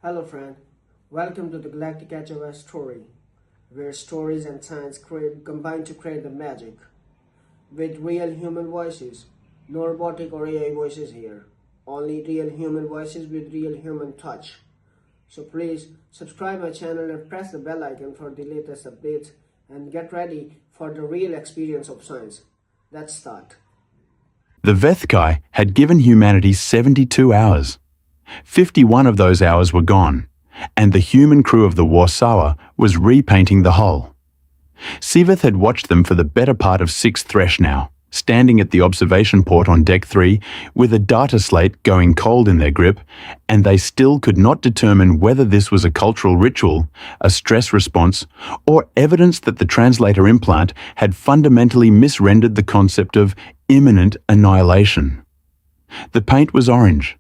Hello friend, welcome to the Galactic HFY Story, where stories and science combine to create the magic. With real human voices, no robotic or AI voices here, only real human voices with real human touch. So please subscribe my channel and press the bell icon for the latest updates and get ready for the real experience of science. Let's start. The Vethkai had given humanity 72 hours. 51 of those hours were gone, and the human crew of the Warsaw was repainting the hull. Siveth had watched them for the better part of 6 Thresh now, standing at the observation port on Deck 3 with a data slate going cold in their grip, and they still could not determine whether this was a cultural ritual, a stress response, or evidence that the translator implant had fundamentally misrendered the concept of imminent annihilation. The paint was orange.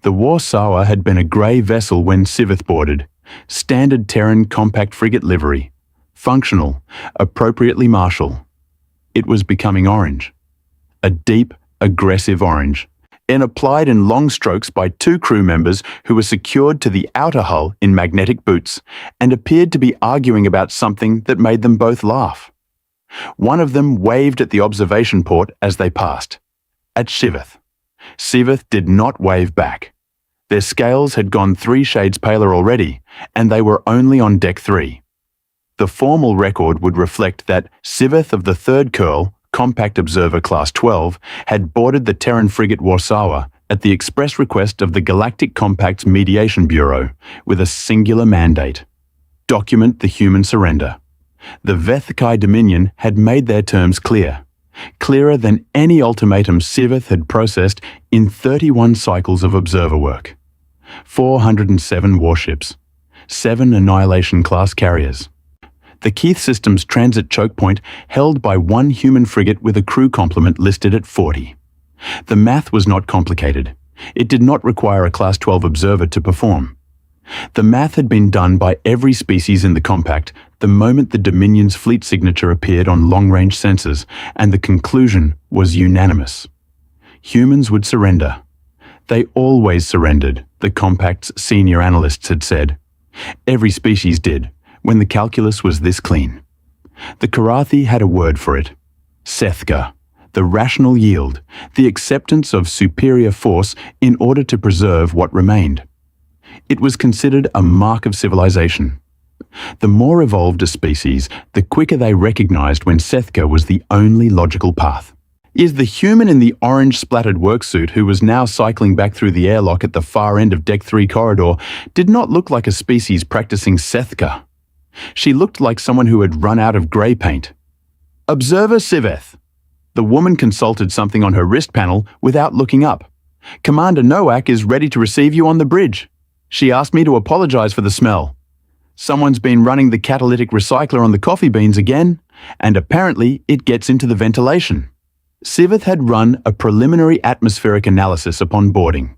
The Warsaw had been a grey vessel when Siveth boarded, standard Terran compact frigate livery, functional, appropriately martial. It was becoming orange, a deep, aggressive orange, and applied in long strokes by 2 crew members who were secured to the outer hull in magnetic boots and appeared to be arguing about something that made them both laugh. One of them waved at the observation port as they passed, at Siveth. Siveth did not wave back. Their scales had gone 3 shades paler already, and they were only on Deck 3. The formal record would reflect that Siveth of the 3rd Curl, Compact Observer Class 12, had boarded the Terran frigate Warsaw at the express request of the Galactic Compact's Mediation Bureau, with a singular mandate: document the human surrender. The Vethkai Dominion had made their terms clear. Clearer than any ultimatum Siveth had processed in 31 cycles of observer work. 407 warships, 7 Annihilation-class carriers. The Keith System's transit choke point held by 1 human frigate with a crew complement listed at 40. The math was not complicated. It did not require a Class 12 observer to perform. The math had been done by every species in the compact the moment the Dominion's fleet signature appeared on long-range sensors, and the conclusion was unanimous. Humans would surrender. They always surrendered, the compact's senior analysts had said. Every species did, when the calculus was this clean. The Karathi had a word for it: Sethka, the rational yield, the acceptance of superior force in order to preserve what remained. It was considered a mark of civilization. The more evolved a species, the quicker they recognized when Sethka was the only logical path. The human in the orange-splattered worksuit who was now cycling back through the airlock at the far end of Deck 3 corridor did not look like a species practicing Sethka. She looked like someone who had run out of grey paint. "Observer Siveth." The woman consulted something on her wrist panel without looking up. "Commander Nowak is ready to receive you on the bridge. She asked me to apologize for the smell. Someone's been running the catalytic recycler on the coffee beans again, and apparently it gets into the ventilation." Siveth had run a preliminary atmospheric analysis upon boarding.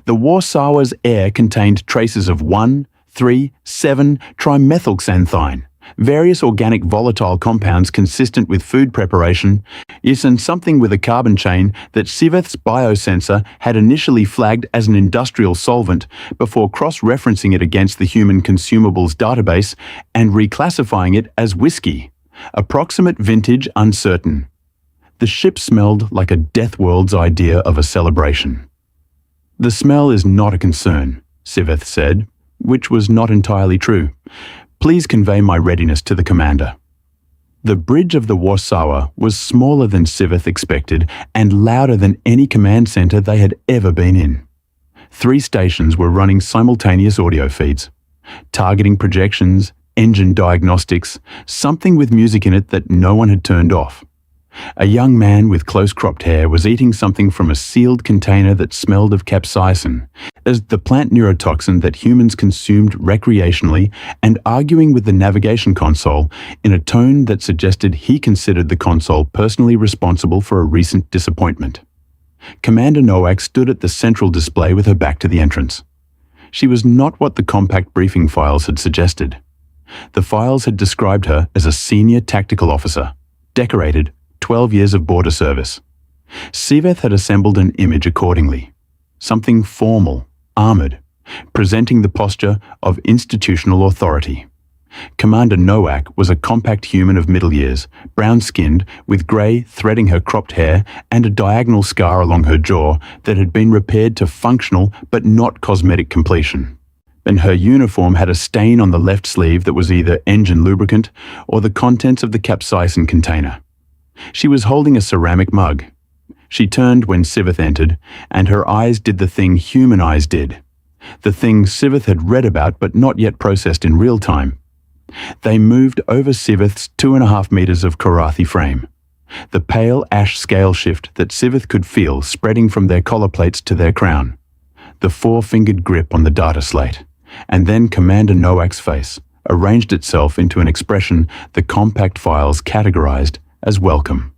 The Warsaw's air contained traces of 1,3,7-trimethylxanthine, various organic volatile compounds consistent with food preparation, and something with a carbon chain that Siveth's biosensor had initially flagged as an industrial solvent before cross-referencing it against the human consumables database and reclassifying it as whiskey. Approximate vintage uncertain. The ship smelled like a Death World's idea of a celebration. "The smell is not a concern," Siveth said, which was not entirely true. "Please convey my readiness to the commander." The bridge of the Warsaw was smaller than Siveth expected and louder than any command center they had ever been in. 3 stations were running simultaneous audio feeds. Targeting projections, engine diagnostics, something with music in it that no one had turned off. A young man with close-cropped hair was eating something from a sealed container that smelled of capsaicin, as the plant neurotoxin that humans consumed recreationally, and arguing with the navigation console in a tone that suggested he considered the console personally responsible for a recent disappointment. Commander Nowak stood at the central display with her back to the entrance. She was not what the compact briefing files had suggested. The files had described her as a senior tactical officer, decorated, 12 years of border service. Siveth had assembled an image accordingly. Something formal, armored, presenting the posture of institutional authority. Commander Nowak was a compact human of middle years, brown-skinned, with grey threading her cropped hair and a diagonal scar along her jaw that had been repaired to functional but not cosmetic completion. And her uniform had a stain on the left sleeve that was either engine lubricant or the contents of the capsaicin container. She was holding a ceramic mug. She turned when Siveth entered, and her eyes did the thing human eyes did. The thing Siveth had read about but not yet processed in real time. They moved over Siveth's 2.5 meters of Korathi frame. The pale ash scale shift that Siveth could feel spreading from their collar plates to their crown. The 4-fingered grip on the data slate. And then Commander Nowak's face arranged itself into an expression the compact files categorized as welcome.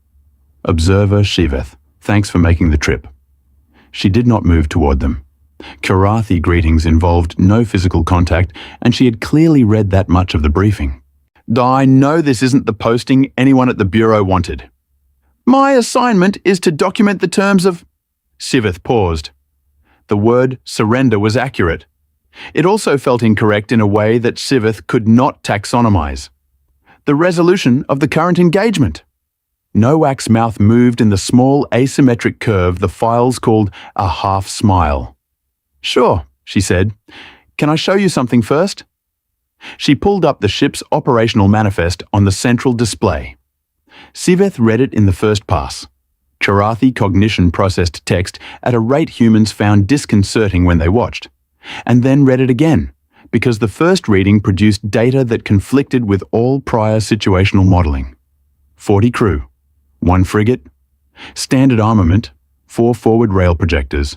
Observer Shiveth, thanks for making the trip. She did not move toward them. Korathi greetings involved no physical contact, and she had clearly read that much of the briefing. I know this isn't the posting anyone at the Bureau wanted. My assignment is to document the terms of... Siveth paused. The word surrender was accurate. It also felt incorrect in a way that Siveth could not taxonomize. The resolution of the current engagement. Nowak's mouth moved in the small asymmetric curve the files called a half smile. Sure, she said. Can I show you something first? She pulled up the ship's operational manifest on the central display. Siveth read it in the first pass. Korathi cognition processed text at a rate humans found disconcerting when they watched, and then read it again, because the first reading produced data that conflicted with all prior situational modeling. 40 crew, 1 frigate, standard armament, 4 forward rail projectors,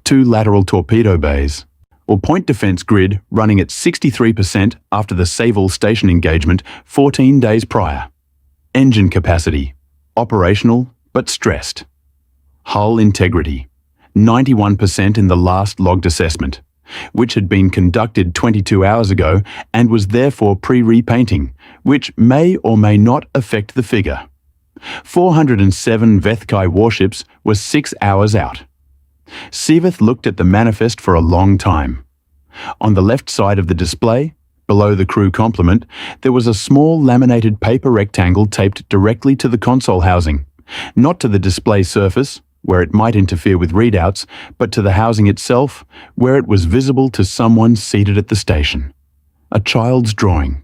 2 lateral torpedo bays, or point defense grid running at 63% after the Sayville station engagement 14 days prior. Engine capacity, operational but stressed. Hull integrity, 91% in the last logged assessment, which had been conducted 22 hours ago and was therefore pre-repainting, which may or may not affect the figure. 407 Vethkai warships were 6 hours out. Siveth looked at the manifest for a long time. On the left side of the display, below the crew complement, there was a small laminated paper rectangle taped directly to the console housing, not to the display surface, where it might interfere with readouts, but to the housing itself, where it was visible to someone seated at the station. A child's drawing.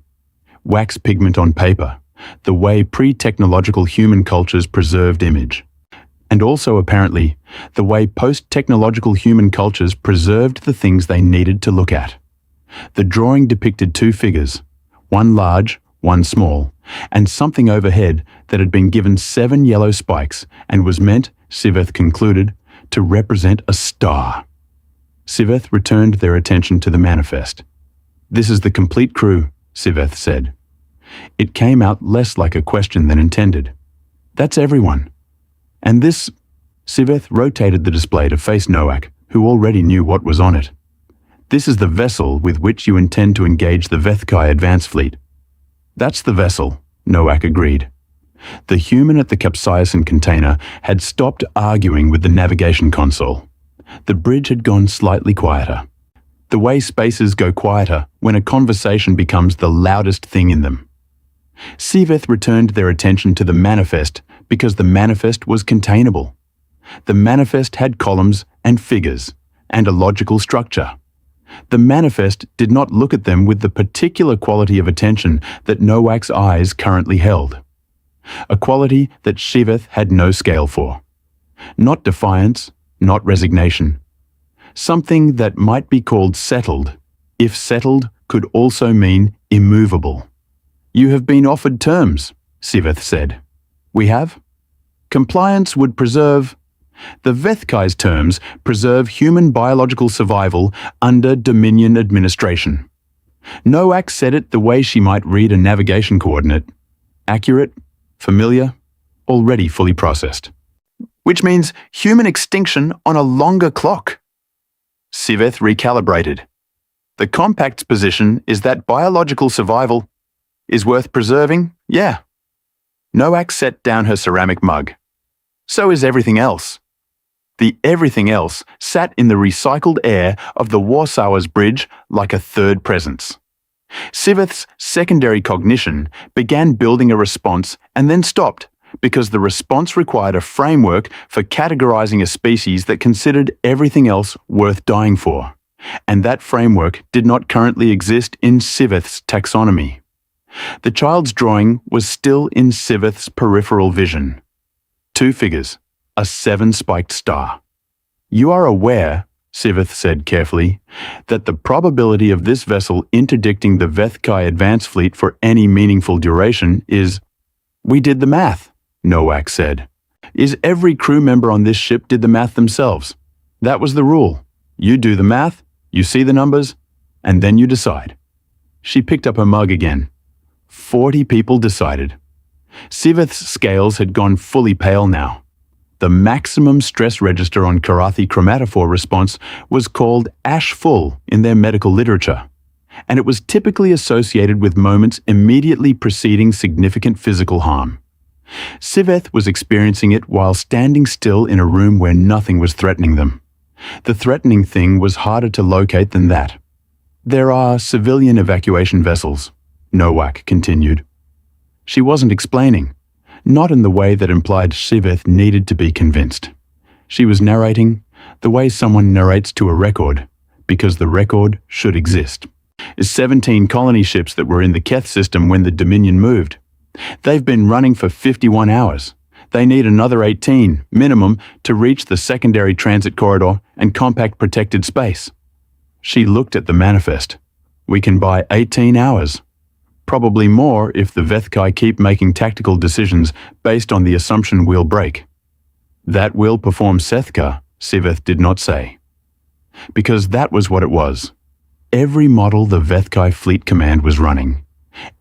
Wax pigment on paper, the way pre-technological human cultures preserved image. And also, apparently, the way post-technological human cultures preserved the things they needed to look at. The drawing depicted 2 figures, one large, one small, and something overhead that had been given 7 yellow spikes and was meant, Siveth concluded, to represent a star. Siveth returned their attention to the manifest. This is the complete crew, Siveth said. It came out less like a question than intended. That's everyone. And this... Siveth rotated the display to face Nowak, who already knew what was on it. This is the vessel with which you intend to engage the Vethkai advance fleet. That's the vessel, Nowak agreed. The human at the capsaicin container had stopped arguing with the navigation console. The bridge had gone slightly quieter. The way spaces go quieter when a conversation becomes the loudest thing in them. Siveth returned their attention to the manifest because the manifest was containable. The manifest had columns and figures and a logical structure. The manifest did not look at them with the particular quality of attention that Nowak's eyes currently held. A quality that Siveth had no scale for. Not defiance, not resignation. Something that might be called settled, if settled could also mean immovable. You have been offered terms, Siveth said. We have? Compliance would preserve... The Vethkai's terms preserve human biological survival under Dominion administration. Nowak said it the way she might read a navigation coordinate. Accurate, familiar, already fully processed. Which means human extinction on a longer clock. Siveth recalibrated. The compact's position is that biological survival is worth preserving, yeah. Nowak set down her ceramic mug. So is everything else. The everything else sat in the recycled air of the Warsawers bridge like a third presence. Siveth's secondary cognition began building a response and then stopped, because the response required a framework for categorizing a species that considered everything else worth dying for. And that framework did not currently exist in Siveth's taxonomy. The child's drawing was still in Siveth's peripheral vision. 2 figures, a 7-spiked star. You are aware, Siveth said carefully, that the probability of this vessel interdicting the Vethkai advance fleet for any meaningful duration is— We did the math, Nowak said. Is every crew member on this ship did the math themselves. That was the rule. You do the math, you see the numbers, and then you decide. She picked up her mug again. 40 people decided. Siveth's scales had gone fully pale now. The maximum stress register on Karathi chromatophore response was called ash full in their medical literature, and it was typically associated with moments immediately preceding significant physical harm. Siveth was experiencing it while standing still in a room where nothing was threatening them. The threatening thing was harder to locate than that. There are civilian evacuation vessels, Nowak continued. She wasn't explaining, not in the way that implied Siveth needed to be convinced. She was narrating the way someone narrates to a record, because the record should exist. 17 colony ships that were in the Keth system when the Dominion moved. They've been running for 51 hours. They need another 18, minimum, to reach the secondary transit corridor and compact protected space. She looked at the manifest. We can buy 18 hours. Probably more if the Vethkai keep making tactical decisions based on the assumption we'll break. That will perform Sethka, Siveth did not say. Because that was what it was. Every model the Vethkai Fleet Command was running,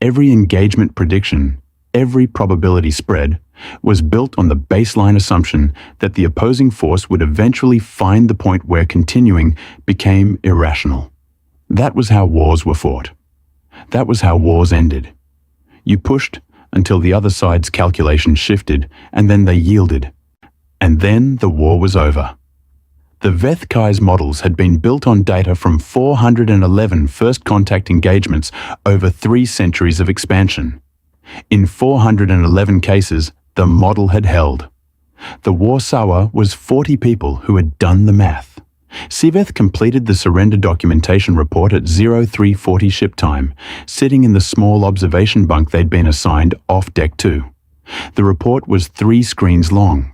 every engagement prediction, every probability spread, was built on the baseline assumption that the opposing force would eventually find the point where continuing became irrational. That was how wars were fought. That was how wars ended. You pushed until the other side's calculation shifted, and then they yielded. And then the war was over. The Vethkai's models had been built on data from 411 first contact engagements over 3 centuries of expansion. In 411 cases, the model had held. The Warsawa was 40 people who had done the math. Siveth completed the surrender documentation report at 0340 ship time, sitting in the small observation bunk they'd been assigned off Deck 2. The report was 3 screens long.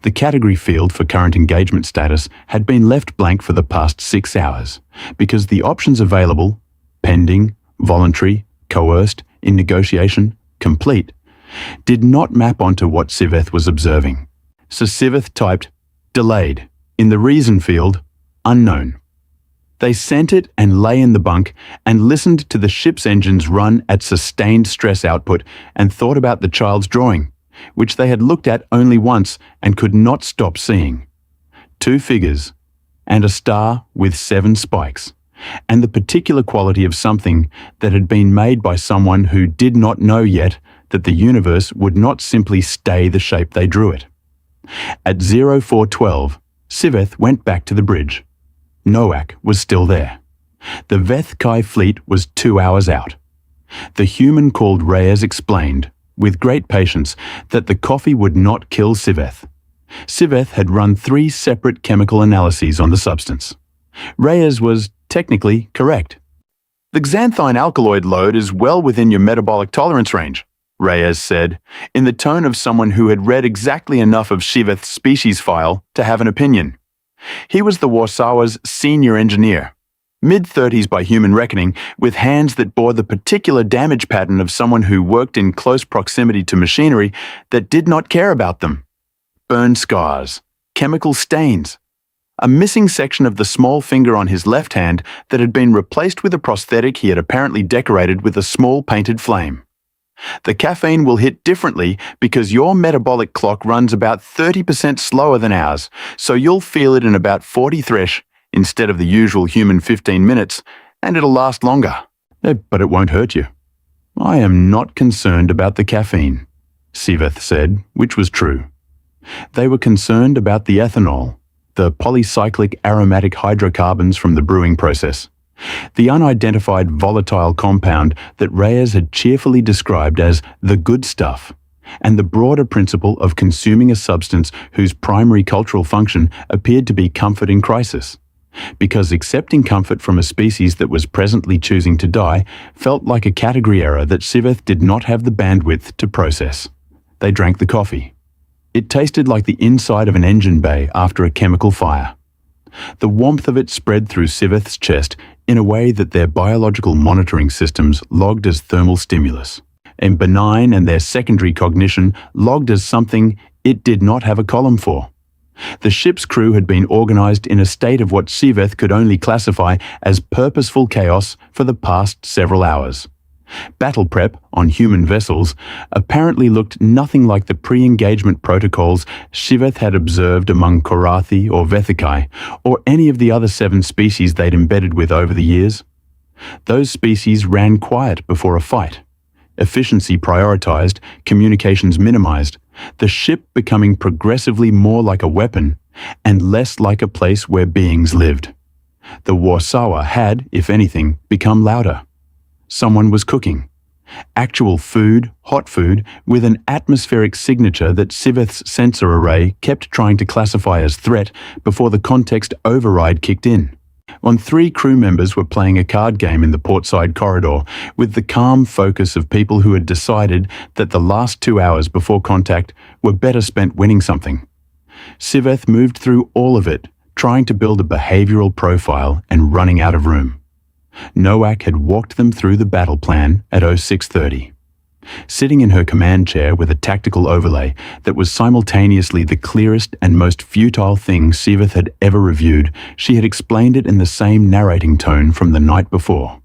The category field for current engagement status had been left blank for the past 6 hours, because the options available— pending, voluntary, coerced, in negotiation, complete— did not map onto what Siveth was observing. So Siveth typed delayed in the reason field, unknown. They sent it and lay in the bunk and listened to the ship's engines run at sustained stress output and thought about the child's drawing, which they had looked at only once and could not stop seeing. 2 figures, and a star with 7 spikes, and the particular quality of something that had been made by someone who did not know yet that the universe would not simply stay the shape they drew it. At 0412, Siveth went back to the bridge. Nowak was still there. The Vethkai fleet was 2 hours out. The human called Reyes explained, with great patience, that the coffee would not kill Siveth. Siveth had run 3 separate chemical analyses on the substance. Reyes was technically correct. The xanthine alkaloid load is well within your metabolic tolerance range, Reyes said, in the tone of someone who had read exactly enough of Siveth's species file to have an opinion. He was the Warsawa's senior engineer, mid-30s by human reckoning, with hands that bore the particular damage pattern of someone who worked in close proximity to machinery that did not care about them. Burn scars, chemical stains, a missing section of the small finger on his left hand that had been replaced with a prosthetic he had apparently decorated with a small painted flame. The caffeine will hit differently because your metabolic clock runs about 30% slower than ours, so you'll feel it in about 40 thresh instead of the usual human 15 minutes, and it'll last longer. But it won't hurt you. I am not concerned about the caffeine, Siveth said, which was true. They were concerned about the ethanol, the polycyclic aromatic hydrocarbons from the brewing process, the unidentified volatile compound that Reyes had cheerfully described as the good stuff, and the broader principle of consuming a substance whose primary cultural function appeared to be comfort in crisis, because accepting comfort from a species that was presently choosing to die felt like a category error that Siveth did not have the bandwidth to process. They drank the coffee. It tasted like the inside of an engine bay after a chemical fire. The warmth of it spread through Siveth's chest in a way that their biological monitoring systems logged as thermal stimulus, and benign and their secondary cognition logged as something it did not have a column for. The ship's crew had been organized in a state of what Siveth could only classify as purposeful chaos for the past several hours. Battle prep on human vessels apparently looked nothing like the pre-engagement protocols Siveth had observed among Korathi or Vethikai, or any of the other 7 species they'd embedded with over the years. Those species ran quiet before a fight. Efficiency prioritized, communications minimized, the ship becoming progressively more like a weapon and less like a place where beings lived. The Warsawa had, if anything, become louder. Someone was cooking. Actual food, hot food, with an atmospheric signature that Siveth's sensor array kept trying to classify as threat before the context override kicked in. 3 crew members were playing a card game in the portside corridor with the calm focus of people who had decided that the last 2 hours before contact were better spent winning something. Siveth moved through all of it, trying to build a behavioral profile and running out of room. Noack had walked them through the battle plan at 0630. Sitting in her command chair with a tactical overlay that was simultaneously the clearest and most futile thing Siveth had ever reviewed, she had explained it in the same narrating tone from the night before.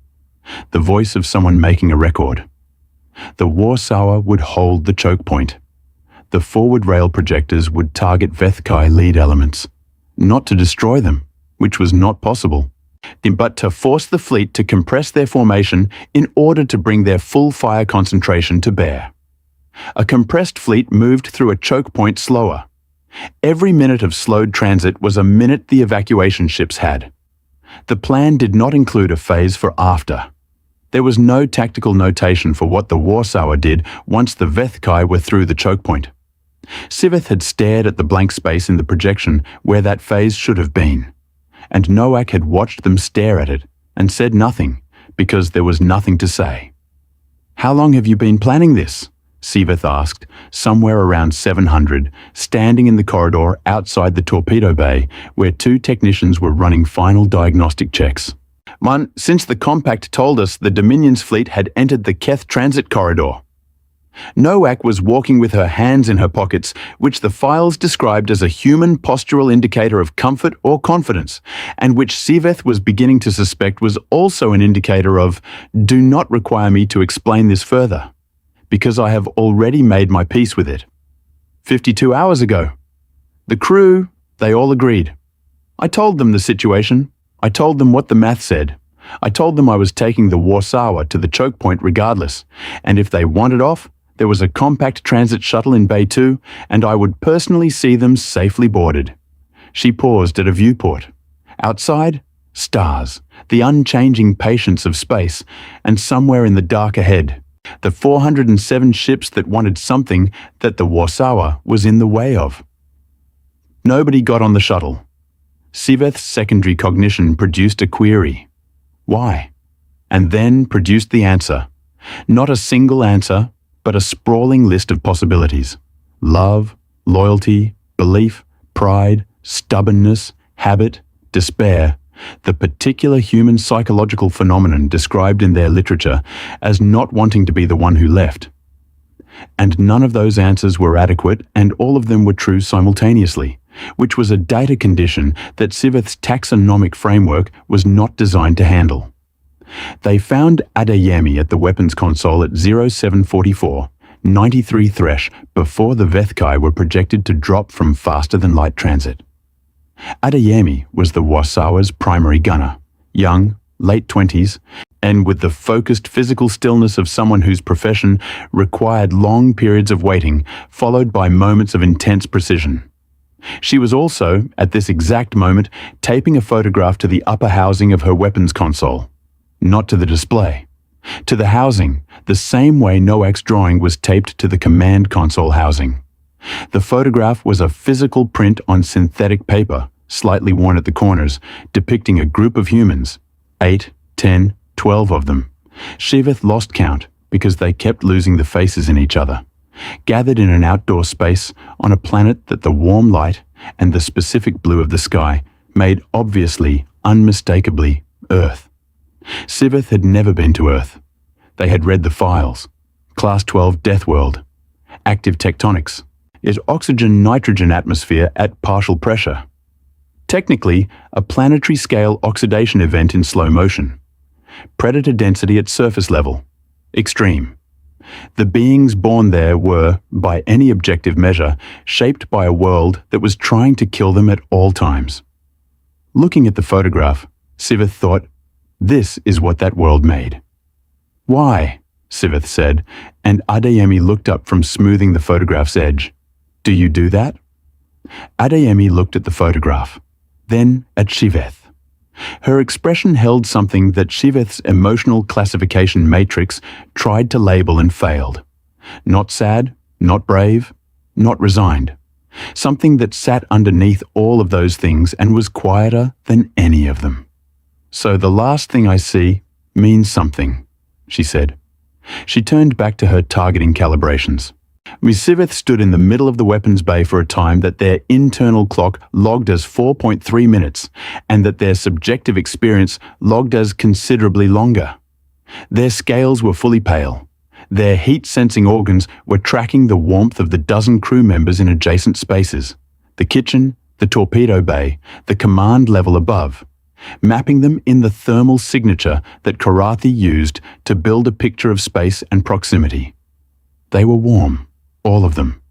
The voice of someone making a record. The Warsawa would hold the choke point. The forward rail projectors would target Vethkai lead elements. Not to destroy them, which was not possible, but to force the fleet to compress their formation in order to bring their full fire concentration to bear. A compressed fleet moved through a choke point slower. Every minute of slowed transit was a minute the evacuation ships had. The plan did not include a phase for after. There was no tactical notation for what the Warsawa did once the Vethkai were through the choke point. Siveth had stared at the blank space in the projection where that phase should have been, and Noack had watched them stare at it and said nothing because there was nothing to say. "How long have you been planning this?" Siveth asked, somewhere around 700, standing in the corridor outside the torpedo bay where 2 technicians were running final diagnostic checks. "Since the compact told us the Dominion's fleet had entered the Keth transit corridor." Noack was walking with her hands in her pockets, which the files described as a human postural indicator of comfort or confidence, and which Siveth was beginning to suspect was also an indicator of, "Do not require me to explain this further, because I have already made my peace with it." 52 hours ago. The crew, they all agreed. I told them the situation. I told them what the math said. I told them I was taking the Warsawa to the choke point regardless, and if they wanted off, there was a compact transit shuttle in Bay 2, and I would personally see them safely boarded. She paused at a viewport. Outside, stars, the unchanging patience of space, and somewhere in the dark ahead, the 407 ships that wanted something that the Warsawa was in the way of. Nobody got on the shuttle. Siveth's secondary cognition produced a query. Why? And then produced the answer. Not a single answer, but a sprawling list of possibilities. Love, loyalty, belief, pride, stubbornness, habit, despair, the particular human psychological phenomenon described in their literature as not wanting to be the one who left. And none of those answers were adequate, and all of them were true simultaneously, which was a data condition that Siveth's taxonomic framework was not designed to handle. They found Adeyemi at the weapons console at 0744, 93 Thresh, before the Vethkai were projected to drop from faster-than-light transit. Adeyemi was the Warsawa's primary gunner, young, late 20s, and with the focused physical stillness of someone whose profession required long periods of waiting, followed by moments of intense precision. She was also, at this exact moment, taping a photograph to the upper housing of her weapons console. Not to the display. To the housing, the same way Nowak's drawing was taped to the command console housing. The photograph was a physical print on synthetic paper, slightly worn at the corners, depicting a group of humans, 8, 10, 12 of them. Shiveth lost count because they kept losing the faces in each other, gathered in an outdoor space on a planet that the warm light and the specific blue of the sky made obviously, unmistakably, Earth. Shiveth had never been to Earth. They had read the files. Class 12 Death World. Active tectonics. Is oxygen-nitrogen atmosphere at partial pressure. Technically, a planetary-scale oxidation event in slow motion. Predator density at surface level. Extreme. The beings born there were, by any objective measure, shaped by a world that was trying to kill them at all times. Looking at the photograph, Shiveth thought, this is what that world made. Why? Shiveth said, and Adeyemi looked up from smoothing the photograph's edge. Do you do that? Adeyemi looked at the photograph, then at Shiveth. Her expression held something that Shiveth's emotional classification matrix tried to label and failed. Not sad, not brave, not resigned. Something that sat underneath all of those things and was quieter than any of them. So the last thing I see means something, she said. She turned back to her targeting calibrations. Miss Shiveth stood in the middle of the weapons bay for a time that their internal clock logged as 4.3 minutes, and that their subjective experience logged as considerably longer. Their scales were fully pale. Their heat-sensing organs were tracking the warmth of the dozen crew members in adjacent spaces, the kitchen, the torpedo bay, the command level above, mapping them in the thermal signature that Karathi used to build a picture of space and proximity. They were warm. All of them.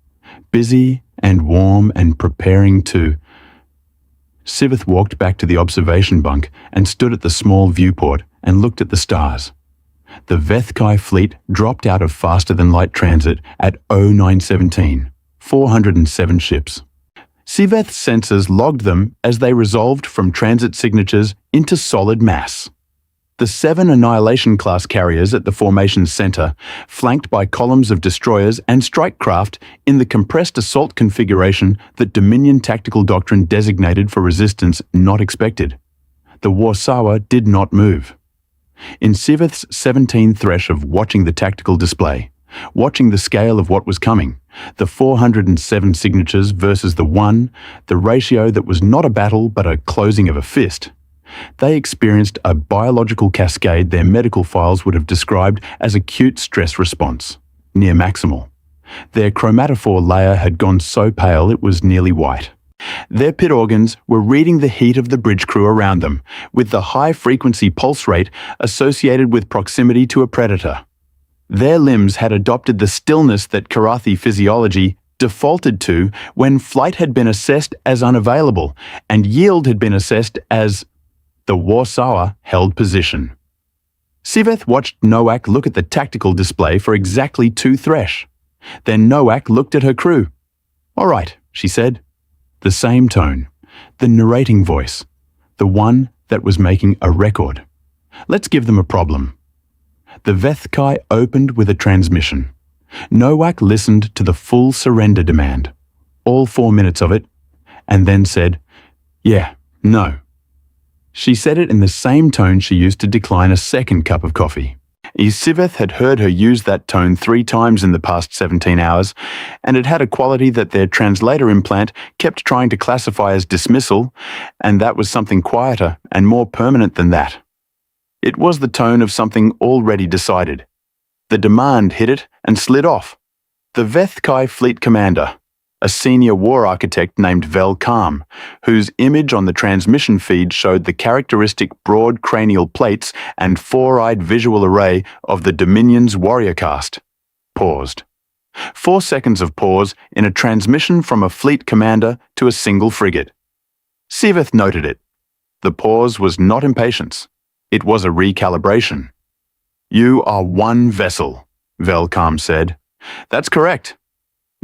Busy and warm and preparing to. Shiveth walked back to the observation bunk and stood at the small viewport and looked at the stars. The Vethkai fleet dropped out of faster-than-light transit at 0917, 407 ships. Shiveth's sensors logged them as they resolved from transit signatures into solid mass. The 7 Annihilation-class carriers at the formation's center, flanked by columns of destroyers and strike craft in the compressed assault configuration that Dominion Tactical Doctrine designated for resistance not expected. The Warsawa did not move. In Shiveth's 17 thresh of watching the tactical display, watching the scale of what was coming, the 407 signatures versus the 1, the ratio that was not a battle but a closing of a fist, they experienced a biological cascade their medical files would have described as acute stress response, near maximal. Their chromatophore layer had gone so pale it was nearly white. Their pit organs were reading the heat of the bridge crew around them, with the high-frequency pulse rate associated with proximity to a predator. Their limbs had adopted the stillness that Karathi physiology defaulted to when flight had been assessed as unavailable and yield had been assessed as the Warsawa held position. Shiveth watched Nowak look at the tactical display for exactly 2 thresh. Then Nowak looked at her crew. All right, she said. The same tone, the narrating voice, the one that was making a record. Let's give them a problem. The Vethkai opened with a transmission. Nowak listened to the full surrender demand, all 4 minutes of it, and then said, yeah, no. She said it in the same tone she used to decline a second cup of coffee. Shiveth had heard her use that tone 3 times in the past 17 hours, and it had a quality that their translator implant kept trying to classify as dismissal, and that was something quieter and more permanent than that. It was the tone of something already decided. The demand hit it and slid off. The Vethkai fleet commander, a senior war architect named Vel Kalm, whose image on the transmission feed showed the characteristic broad cranial plates and 4-eyed visual array of the Dominion's warrior caste, paused. 4 seconds of pause in a transmission from a fleet commander to a single frigate. Shiveth noted it. The pause was not impatience. It was a recalibration. You are one vessel, Vel Kalm said. That's correct.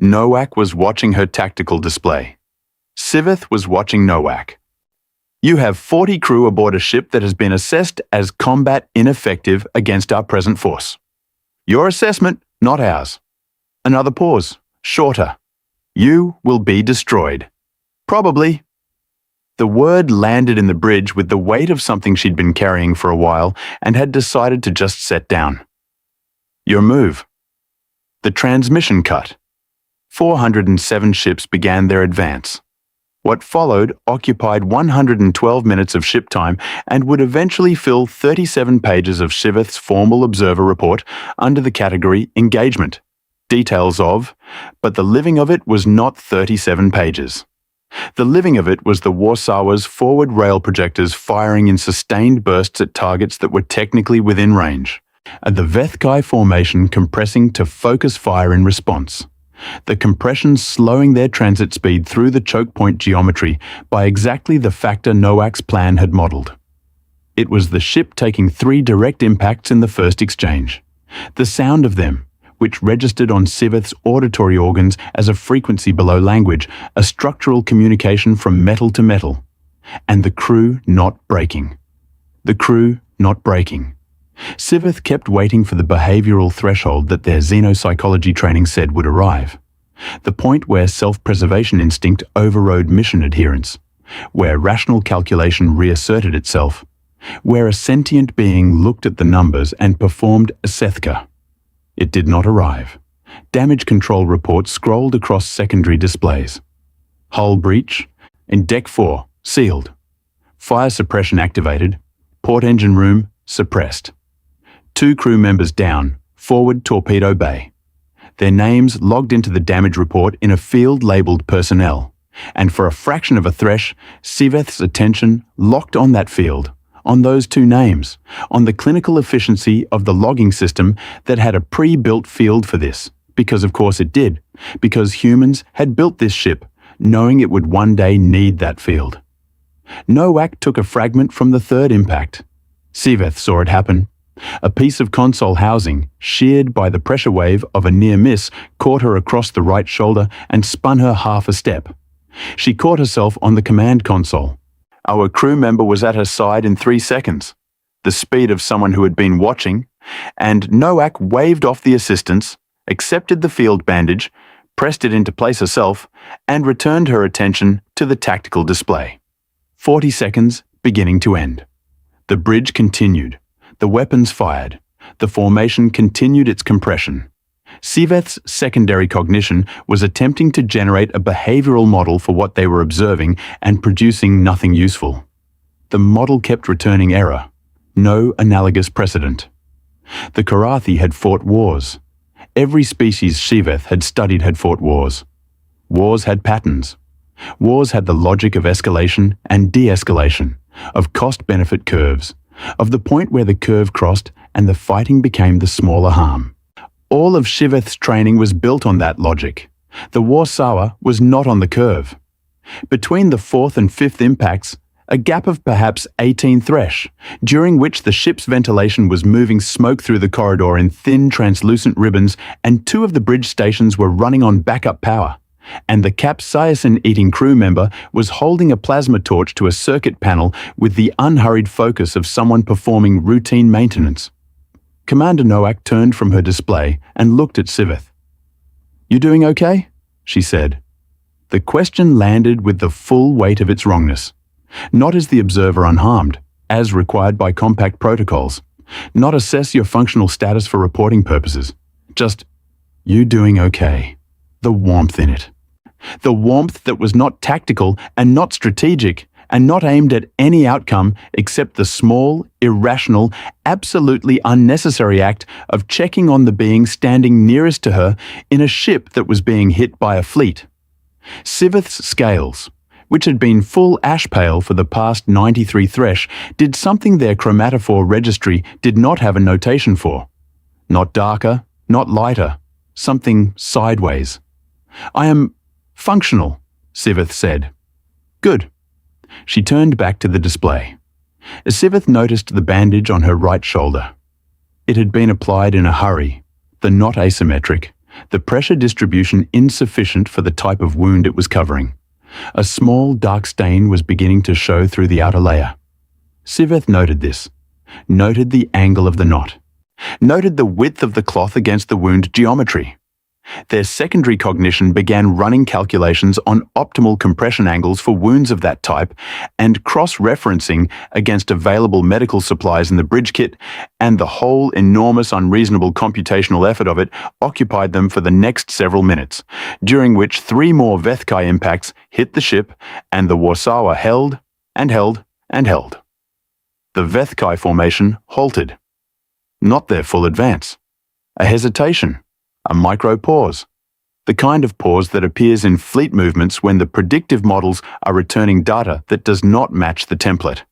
Nowak was watching her tactical display. Siveth was watching Nowak. You have 40 crew aboard a ship that has been assessed as combat ineffective against our present force. Your assessment, not ours. Another pause, shorter. You will be destroyed. Probably. The word landed in the bridge with the weight of something she'd been carrying for a while and had decided to just set down. Your move. The transmission cut. 407 ships began their advance. What followed occupied 112 minutes of ship time and would eventually fill 37 pages of Siveth's formal observer report under the category Engagement. Details of, but the living of it was not 37 pages. The living of it was the Warsawa's forward rail projectors firing in sustained bursts at targets that were technically within range, and the Vethkai formation compressing to focus fire in response. The compression slowing their transit speed through the choke point geometry by exactly the factor Nowak's plan had modelled. It was the ship taking 3 direct impacts in the first exchange. The sound of them, which registered on Siveth's auditory organs as a frequency below language, a structural communication from metal to metal. And the crew not breaking. The crew not breaking. Siveth kept waiting for the behavioral threshold that their xenopsychology training said would arrive. The point where self-preservation instinct overrode mission adherence, where rational calculation reasserted itself, where a sentient being looked at the numbers and performed a sethka. It did not arrive. Damage control reports scrolled across secondary displays. Hull breach, in Deck 4, sealed. Fire suppression activated. Port engine room, suppressed. 2 crew members down, forward torpedo bay. Their names logged into the damage report in a field labelled personnel, and for a fraction of a thresh, Siveth's attention locked on that field, on those 2 names, on the clinical efficiency of the logging system that had a pre-built field for this, because of course it did, because humans had built this ship, knowing it would one day need that field. Nowak took a fragment from the 3rd impact. Siveth saw it happen. A piece of console housing, sheared by the pressure wave of a near miss, caught her across the right shoulder and spun her half a step. She caught herself on the command console. Our crew member was at her side in 3 seconds, the speed of someone who had been watching, and Nowak waved off the assistance, accepted the field bandage, pressed it into place herself, and returned her attention to the tactical display. 40 seconds, beginning to end. The bridge continued. The weapons fired. The formation continued its compression. Siveth's secondary cognition was attempting to generate a behavioral model for what they were observing and producing nothing useful. The model kept returning error. No analogous precedent. The Karathi had fought wars. Every species Siveth had studied had fought wars. Wars had patterns. Wars had the logic of escalation and de-escalation, of cost-benefit curves, of the point where the curve crossed and the fighting became the smaller harm. All of Siveth's training was built on that logic. The Warsawa was not on the curve. Between the 4th and 5th impacts, a gap of perhaps 18 thresh, during which the ship's ventilation was moving smoke through the corridor in thin, translucent ribbons, and 2 of the bridge stations were running on backup power, and the capsaicin-eating crew member was holding a plasma torch to a circuit panel with the unhurried focus of someone performing routine maintenance. Commander Nowak turned from her display and looked at Siveth. "You doing okay?" she said. The question landed with the full weight of its wrongness. Not as the observer unharmed, as required by compact protocols. Not assess your functional status for reporting purposes. Just, "You doing okay?" The warmth in it. The warmth that was not tactical and not strategic and not aimed at any outcome except the small, irrational, absolutely unnecessary act of checking on the being standing nearest to her in a ship that was being hit by a fleet. Siveth's scales, which had been full ash pale for the past 93 thresh, did something their chromatophore registry did not have a notation for. Not darker, not lighter, something sideways. "I am functional," Siveth said. "Good." She turned back to the display. Siveth noticed the bandage on her right shoulder. It had been applied in a hurry, the knot asymmetric, the pressure distribution insufficient for the type of wound it was covering. A small dark stain was beginning to show through the outer layer. Siveth noted this, noted the angle of the knot, noted the width of the cloth against the wound geometry. Their secondary cognition began running calculations on optimal compression angles for wounds of that type and cross-referencing against available medical supplies in the bridge kit, and the whole enormous unreasonable computational effort of it occupied them for the next several minutes, during which 3 more Vethkai impacts hit the ship and the Warsawa held and held and held. The Vethkai formation halted. Not their full advance. A hesitation. A micro-pause. The kind of pause that appears in fleet movements when the predictive models are returning data that does not match the template.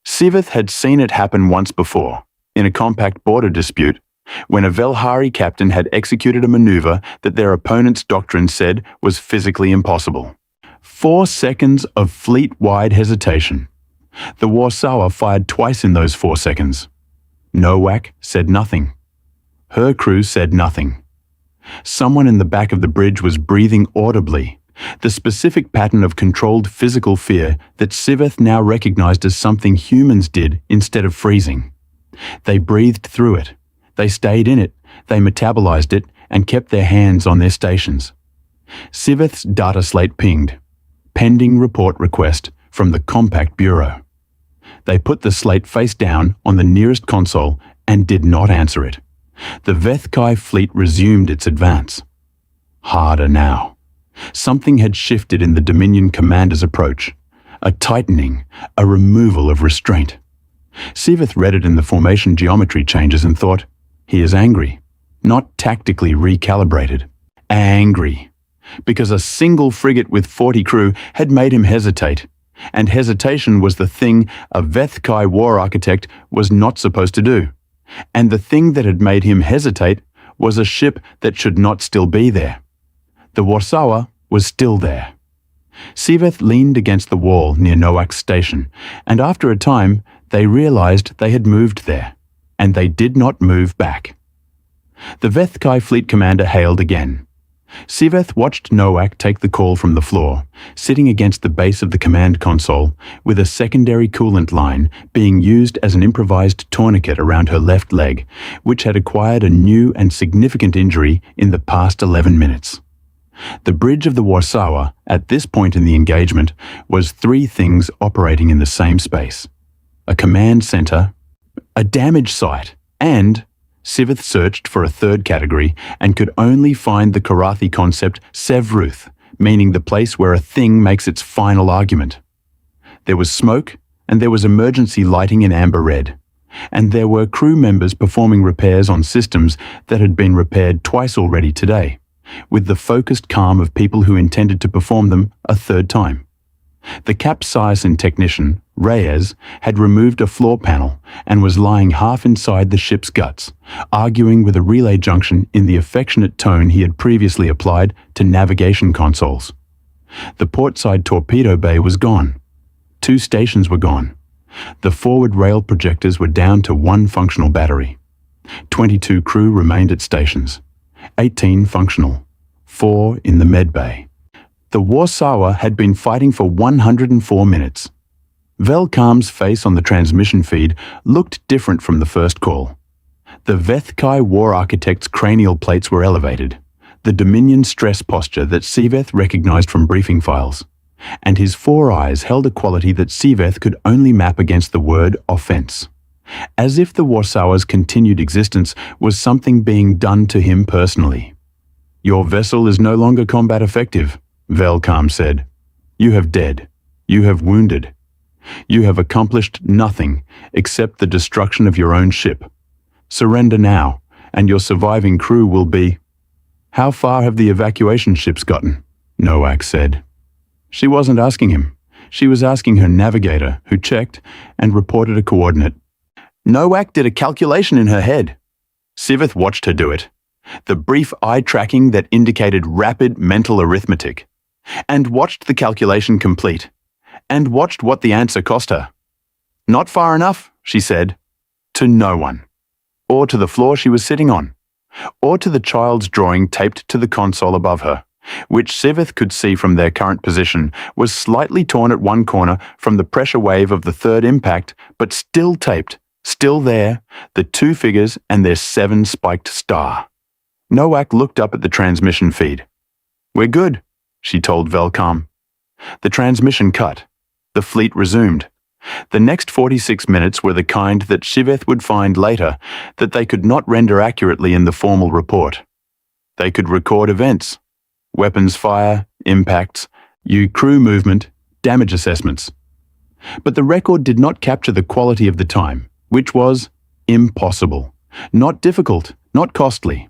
Siveth had seen it happen once before, in a compact border dispute, when a Velhari captain had executed a maneuver that their opponent's doctrine said was physically impossible. 4 seconds of fleet-wide hesitation. The Warsawa fired twice in those 4 seconds. Nowak said nothing. Her crew said nothing. Someone in the back of the bridge was breathing audibly, the specific pattern of controlled physical fear that Siveth now recognized as something humans did instead of freezing. They breathed through it. They stayed in it. They metabolized it and kept their hands on their stations. Siveth's data slate pinged. Pending report request from the Compact Bureau. They put the slate face down on the nearest console and did not answer it. The Vethkai fleet resumed its advance. Harder now. Something had shifted in the Dominion commander's approach. A tightening, a removal of restraint. Siveth read it in the formation geometry changes and thought, he is angry, not tactically recalibrated. Angry. Because a single frigate with 40 crew had made him hesitate, and hesitation was the thing a Vethkai war architect was not supposed to do. And the thing that had made him hesitate was a ship that should not still be there. The Warsawa was still there. Siveth leaned against the wall near Nowak's station, and after a time they realized they had moved there, and they did not move back. The Vethkai fleet commander hailed again. Siveth watched Nowak take the call from the floor, sitting against the base of the command console, with a secondary coolant line being used as an improvised tourniquet around her left leg, which had acquired a new and significant injury in the past 11 minutes. The bridge of the Warsawa, at this point in the engagement, was 3 things operating in the same space. A command center, a damage site, and Siveth searched for a 3rd category and could only find the Karathi concept Sevruth, meaning the place where a thing makes its final argument. There was smoke, and there was emergency lighting in amber red, and there were crew members performing repairs on systems that had been repaired twice already today, with the focused calm of people who intended to perform them a 3rd time. The capsaicin technician, Reyes, had removed a floor panel and was lying half inside the ship's guts, arguing with a relay junction in the affectionate tone he had previously applied to navigation consoles. The portside torpedo bay was gone. 2 stations were gone. The forward rail projectors were down to 1 functional battery. 22 crew remained at stations. 18 functional. 4 in the med bay. The Warsawa had been fighting for 104 minutes. Velkam's face on the transmission feed looked different from the first call. The Vethkai war architect's cranial plates were elevated, the Dominion stress posture that Siveth recognized from briefing files, and his 4 eyes held a quality that Siveth could only map against the word offense, as if the Warsawa's continued existence was something being done to him personally. "Your vessel is no longer combat effective," Velkam said. "You have dead. You have wounded. You have accomplished nothing except the destruction of your own ship. Surrender now, and your surviving crew will be—" "How far have the evacuation ships gotten?" Nowak said. She wasn't asking him. She was asking her navigator, who checked and reported a coordinate. Nowak did a calculation in her head. Siveth watched her do it. The brief eye tracking that indicated rapid mental arithmetic, and watched the calculation complete, and watched what the answer cost her. "Not far enough," she said, to no one, or to the floor she was sitting on, or to the child's drawing taped to the console above her, which Siveth could see from their current position, was slightly torn at one corner from the pressure wave of the third impact, but still taped, still there, the two figures and their 7-spiked star. Nowak looked up at the transmission feed. "We're good," she told Velcom. The transmission cut. The fleet resumed. The next 46 minutes were the kind that Siveth would find later that they could not render accurately in the formal report. They could record events, weapons fire, impacts, crew movement, damage assessments. But the record did not capture the quality of the time, which was impossible. Not difficult, not costly.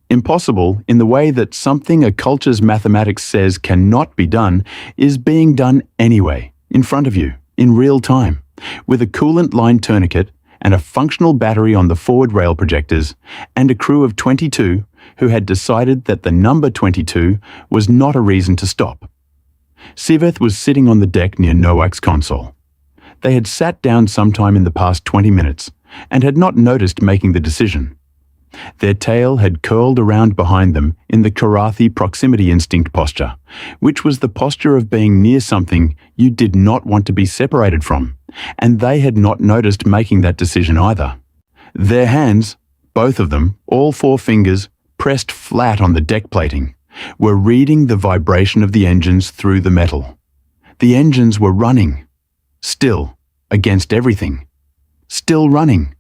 Impossible in the way that something a culture's mathematics says cannot be done is being done anyway, in front of you, in real time, with a coolant line tourniquet and a functional battery on the forward rail projectors, and a crew of 22 who had decided that the number 22 was not a reason to stop. Siveth was sitting on the deck near Nowak's console. They had sat down sometime in the past 20 minutes and had not noticed making the decision. Their tail had curled around behind them in the Karathi proximity instinct posture, which was the posture of being near something you did not want to be separated from, and they had not noticed making that decision either. Their hands, both of them, all 4 fingers, pressed flat on the deck plating, were reading the vibration of the engines through the metal. The engines were running. Still, against everything. Still running.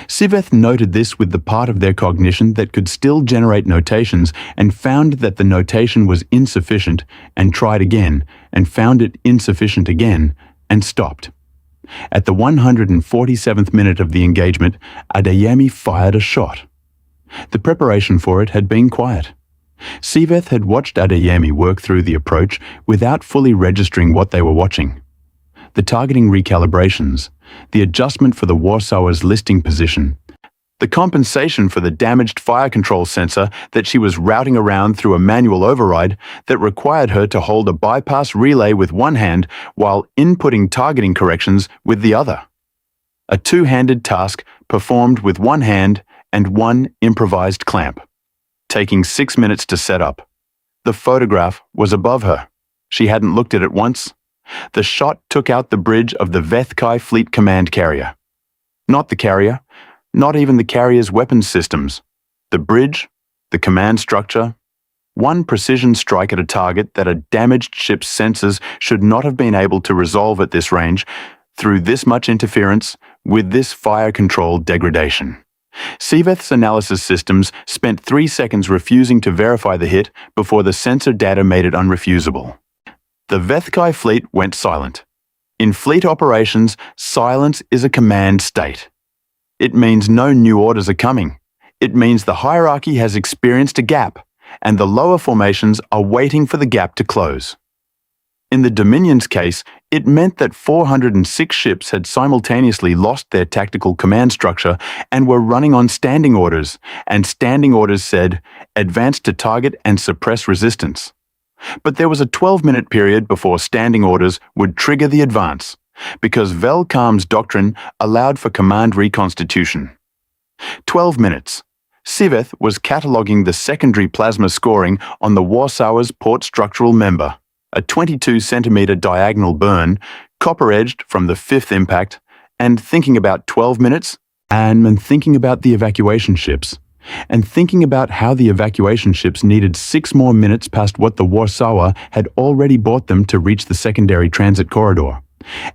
Siveth noted this with the part of their cognition that could still generate notations and found that the notation was insufficient and tried again and found it insufficient again and stopped. At the 147th minute of the engagement, Adeyemi fired a shot. The preparation for it had been quiet. Siveth had watched Adeyemi work through the approach without fully registering what they were watching. The targeting recalibrations, the adjustment for the Warsaw's listing position, the compensation for the damaged fire control sensor that she was routing around through a manual override that required her to hold a bypass relay with one hand while inputting targeting corrections with the other. A two-handed task performed with one hand and one improvised clamp, taking 6 minutes to set up. The photograph was above her. She hadn't looked at it once. The shot took out the bridge of the Vethkai Fleet Command Carrier. Not the carrier, not even the carrier's weapons systems. The bridge, the command structure. One precision strike at a target that a damaged ship's sensors should not have been able to resolve at this range through this much interference with this fire control degradation. Siveth's analysis systems spent 3 seconds refusing to verify the hit before the sensor data made it unrefusable. The Vethkai fleet went silent. In fleet operations, silence is a command state. It means no new orders are coming. It means the hierarchy has experienced a gap, and the lower formations are waiting for the gap to close. In the Dominion's case, it meant that 406 ships had simultaneously lost their tactical command structure and were running on standing orders, and standing orders said, advance to target and suppress resistance. But there was a 12-minute period before standing orders would trigger the advance, because Velcom's doctrine allowed for command reconstitution. 12 minutes. Siveth was cataloguing the secondary plasma scoring on the Warsaw's port structural member, a 22-centimeter diagonal burn, copper-edged from the 5th impact, and thinking about 12 minutes, and thinking about the evacuation ships, and thinking about how the evacuation ships needed 6 more minutes past what the Warsaw had already bought them to reach the secondary transit corridor,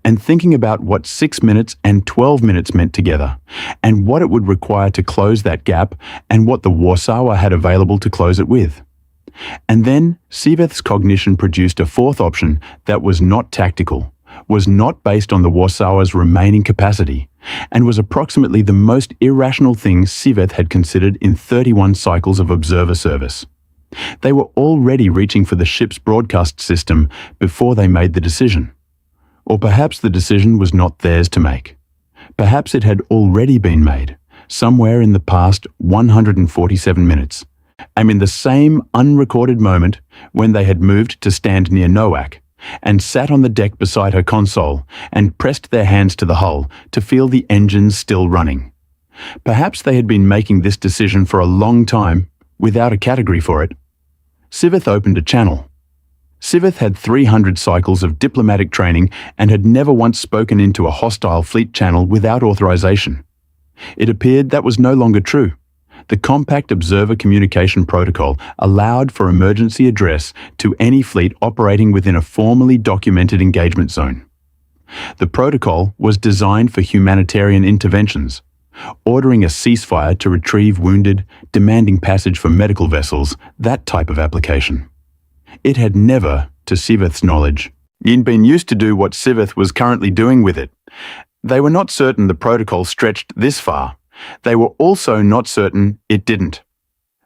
and thinking about what 6 minutes and 12 minutes meant together, and what it would require to close that gap, and what the Warsaw had available to close it with. And then Siveth's cognition produced a 4th option that was not tactical, was not based on the Warsaw's remaining capacity, and was approximately the most irrational thing Siveth had considered in 31 cycles of observer service. They were already reaching for the ship's broadcast system before they made the decision. Or perhaps the decision was not theirs to make. Perhaps it had already been made, somewhere in the past 147 minutes, and in the same unrecorded moment when they had moved to stand near Nowak, and sat on the deck beside her console and pressed their hands to the hull to feel the engines still running. Perhaps they had been making this decision for a long time without a category for it. Siveth opened a channel. Siveth had 300 cycles of diplomatic training and had never once spoken into a hostile fleet channel without authorization. It appeared that was no longer true. The Compact Observer Communication Protocol allowed for emergency address to any fleet operating within a formally documented engagement zone. The protocol was designed for humanitarian interventions, ordering a ceasefire to retrieve wounded, demanding passage for medical vessels, that type of application. It had never, to Siveth's knowledge, been used to do what Siveth was currently doing with it. They were not certain the protocol stretched this far. They were also not certain it didn't.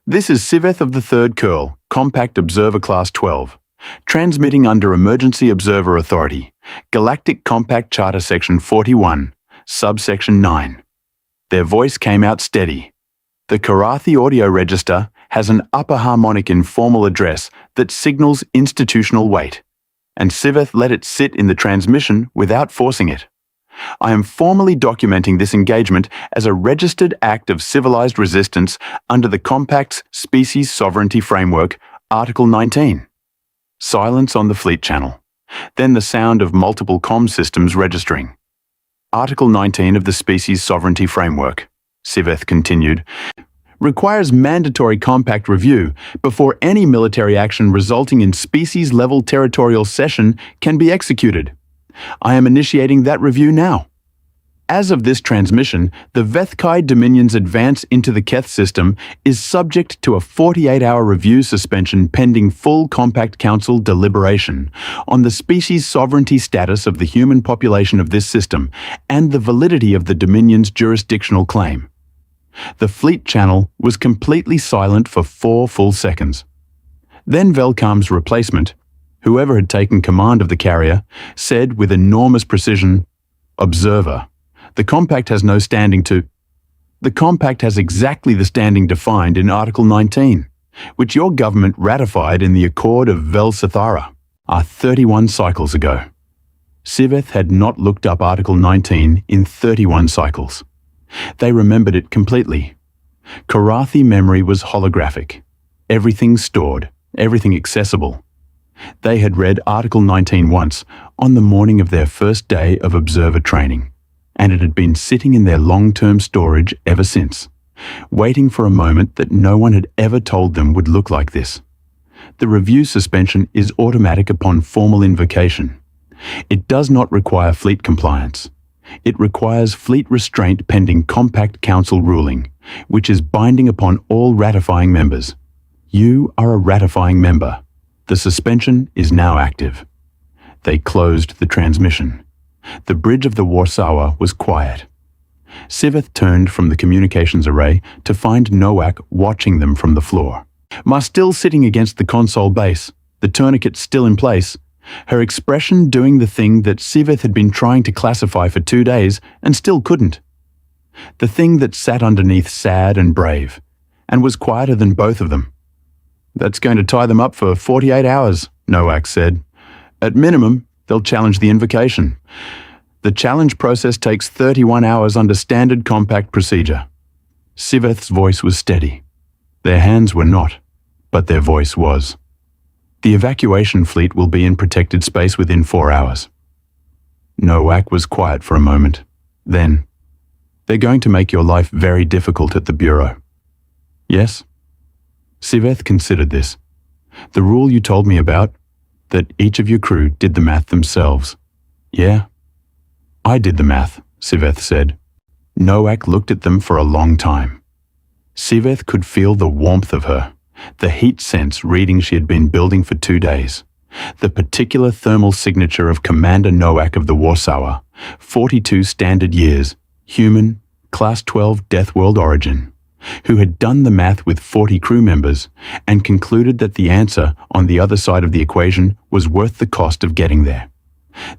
This is Siveth of the 3rd Curl, Compact Observer Class 12, transmitting under Emergency Observer Authority, Galactic Compact Charter Section 41, Subsection 9. Their voice came out steady. The Karathi audio register has an upper harmonic informal address that signals institutional weight, and Siveth let it sit in the transmission without forcing it. I am formally documenting this engagement as a registered act of civilized resistance under the Compact's Species Sovereignty Framework, Article 19. Silence on the fleet channel. Then the sound of multiple comm systems registering. Article 19 of the Species Sovereignty Framework, Siveth continued, requires mandatory compact review before any military action resulting in species-level territorial cession can be executed. I am initiating that review now. As of this transmission, the Vethkai Dominion's advance into the Keth system is subject to a 48-hour review suspension pending full Compact Council deliberation on the species sovereignty status of the human population of this system and the validity of the Dominion's jurisdictional claim. The fleet channel was completely silent for 4 full seconds. Then Velkam's replacement, whoever had taken command of the carrier, said with enormous precision, "Observer. The Compact has no standing to..." The Compact has exactly the standing defined in Article 19, which your government ratified in the Accord of Vel Sathara, 31 cycles ago. Siveth had not looked up Article 19 in 31 cycles. They remembered it completely. Karathi memory was holographic. Everything stored, everything accessible. They had read Article 19 once, on the morning of their first day of observer training, and it had been sitting in their long-term storage ever since, waiting for a moment that no one had ever told them would look like this. The review suspension is automatic upon formal invocation. It does not require fleet compliance. It requires fleet restraint pending Compact Council ruling, which is binding upon all ratifying members. You are a ratifying member. The suspension is now active. They closed the transmission. The bridge of the Warsawa was quiet. Siveth turned from the communications array to find Nowak watching them from the floor. Ma still sitting against the console base, the tourniquet still in place, her expression doing the thing that Siveth had been trying to classify for 2 days and still couldn't. The thing that sat underneath sad and brave, and was quieter than both of them. "That's going to tie them up for 48 hours, Nowak said. "At minimum, they'll challenge the invocation. The challenge process takes 31 hours under standard compact procedure." Siveth's voice was steady. Their hands were not, but their voice was. "The evacuation fleet will be in protected space within 4 hours." Nowak was quiet for a moment. Then, "They're going to make your life very difficult at the Bureau." "Yes?" Siveth considered this. "The rule you told me about, that each of your crew did the math themselves." "Yeah?" "I did the math," Siveth said. Nowak looked at them for a long time. Siveth could feel the warmth of her, the heat sense reading she had been building for 2 days, the particular thermal signature of Commander Nowak of the Warsawa, 42 standard years, human, Class 12 Death World origin, who had done the math with 40 crew members and concluded that the answer on the other side of the equation was worth the cost of getting there.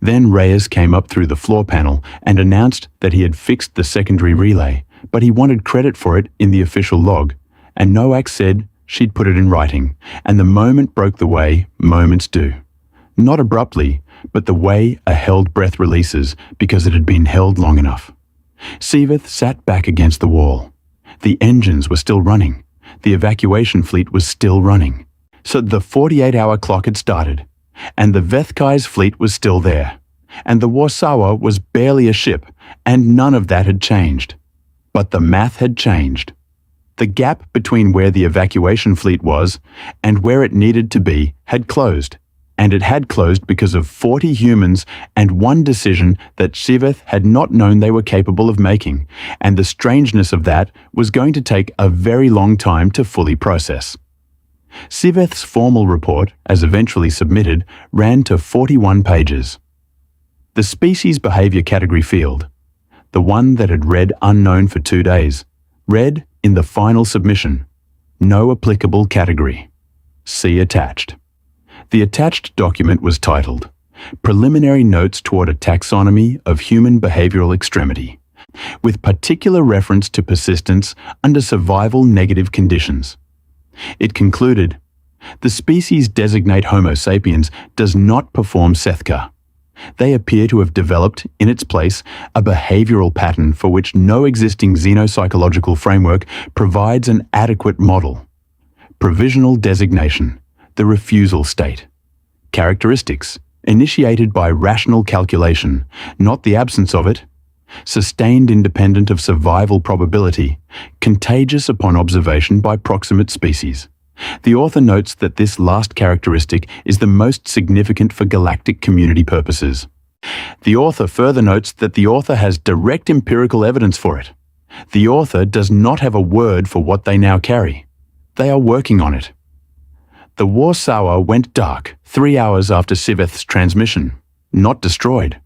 Then Reyes came up through the floor panel and announced that he had fixed the secondary relay, but he wanted credit for it in the official log, and Nowak said she'd put it in writing, and the moment broke the way moments do. Not abruptly, but the way a held breath releases because it had been held long enough. Siveth sat back against the wall. The engines were still running. The evacuation fleet was still running. So the 48-hour clock had started, and the Vethkai's fleet was still there, and the Warsawa was barely a ship, and none of that had changed. But the math had changed. The gap between where the evacuation fleet was and where it needed to be had closed, and it had closed because of 40 humans and one decision that Siveth had not known they were capable of making, and the strangeness of that was going to take a very long time to fully process. Siveth's formal report, as eventually submitted, ran to 41 pages. The species behavior category field, the one that had read unknown for 2 days, read in the final submission, no applicable category. See attached. The attached document was titled, Preliminary Notes Toward a Taxonomy of Human Behavioral Extremity, with particular reference to persistence under survival negative conditions. It concluded, the species designate Homo sapiens does not perform Sethka. They appear to have developed, in its place, a behavioral pattern for which no existing xenopsychological framework provides an adequate model. Provisional designation, the refusal state. Characteristics, initiated by rational calculation, not the absence of it. Sustained independent of survival probability, contagious upon observation by proximate species. The author notes that this last characteristic is the most significant for galactic community purposes. The author further notes that the author has direct empirical evidence for it. The author does not have a word for what they now carry. They are working on it. The Warsawa went dark 3 hours after Siveth's transmission, not destroyed.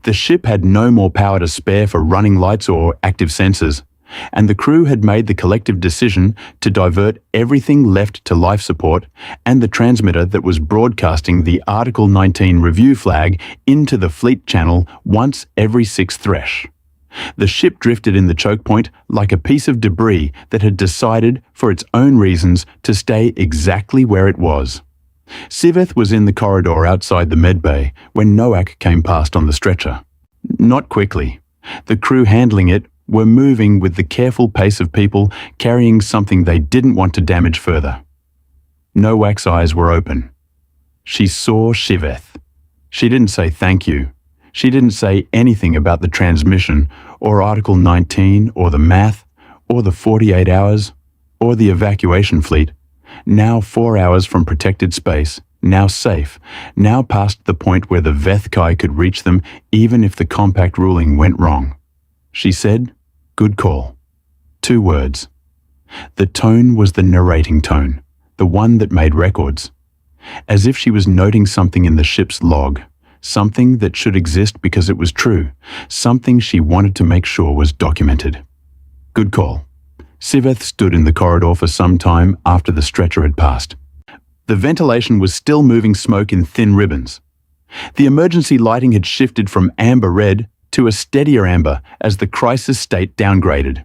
The ship had no more power to spare for running lights or active sensors, and the crew had made the collective decision to divert everything left to life support and the transmitter that was broadcasting the Article 19 review flag into the fleet channel once every 6 thresh. The ship drifted in the choke point like a piece of debris that had decided, for its own reasons, to stay exactly where it was. Siveth was in the corridor outside the medbay when Noak came past on the stretcher. Not quickly. The crew handling it were moving with the careful pace of people carrying something they didn't want to damage further. Noak's eyes were open. She saw Siveth. She didn't say thank you. She didn't say anything about the transmission, or Article 19, or the math, or the 48 hours, or the evacuation fleet. Now 4 hours from protected space, now safe, now past the point where the Vethkai could reach them even if the compact ruling went wrong. She said, good call. 2 words. The tone was the narrating tone, the one that made records. As if she was noting something in the ship's log, something that should exist because it was true, something she wanted to make sure was documented. Good call. Siveth stood in the corridor for some time after the stretcher had passed. The ventilation was still moving smoke in thin ribbons. The emergency lighting had shifted from amber red to a steadier amber as the crisis state downgraded.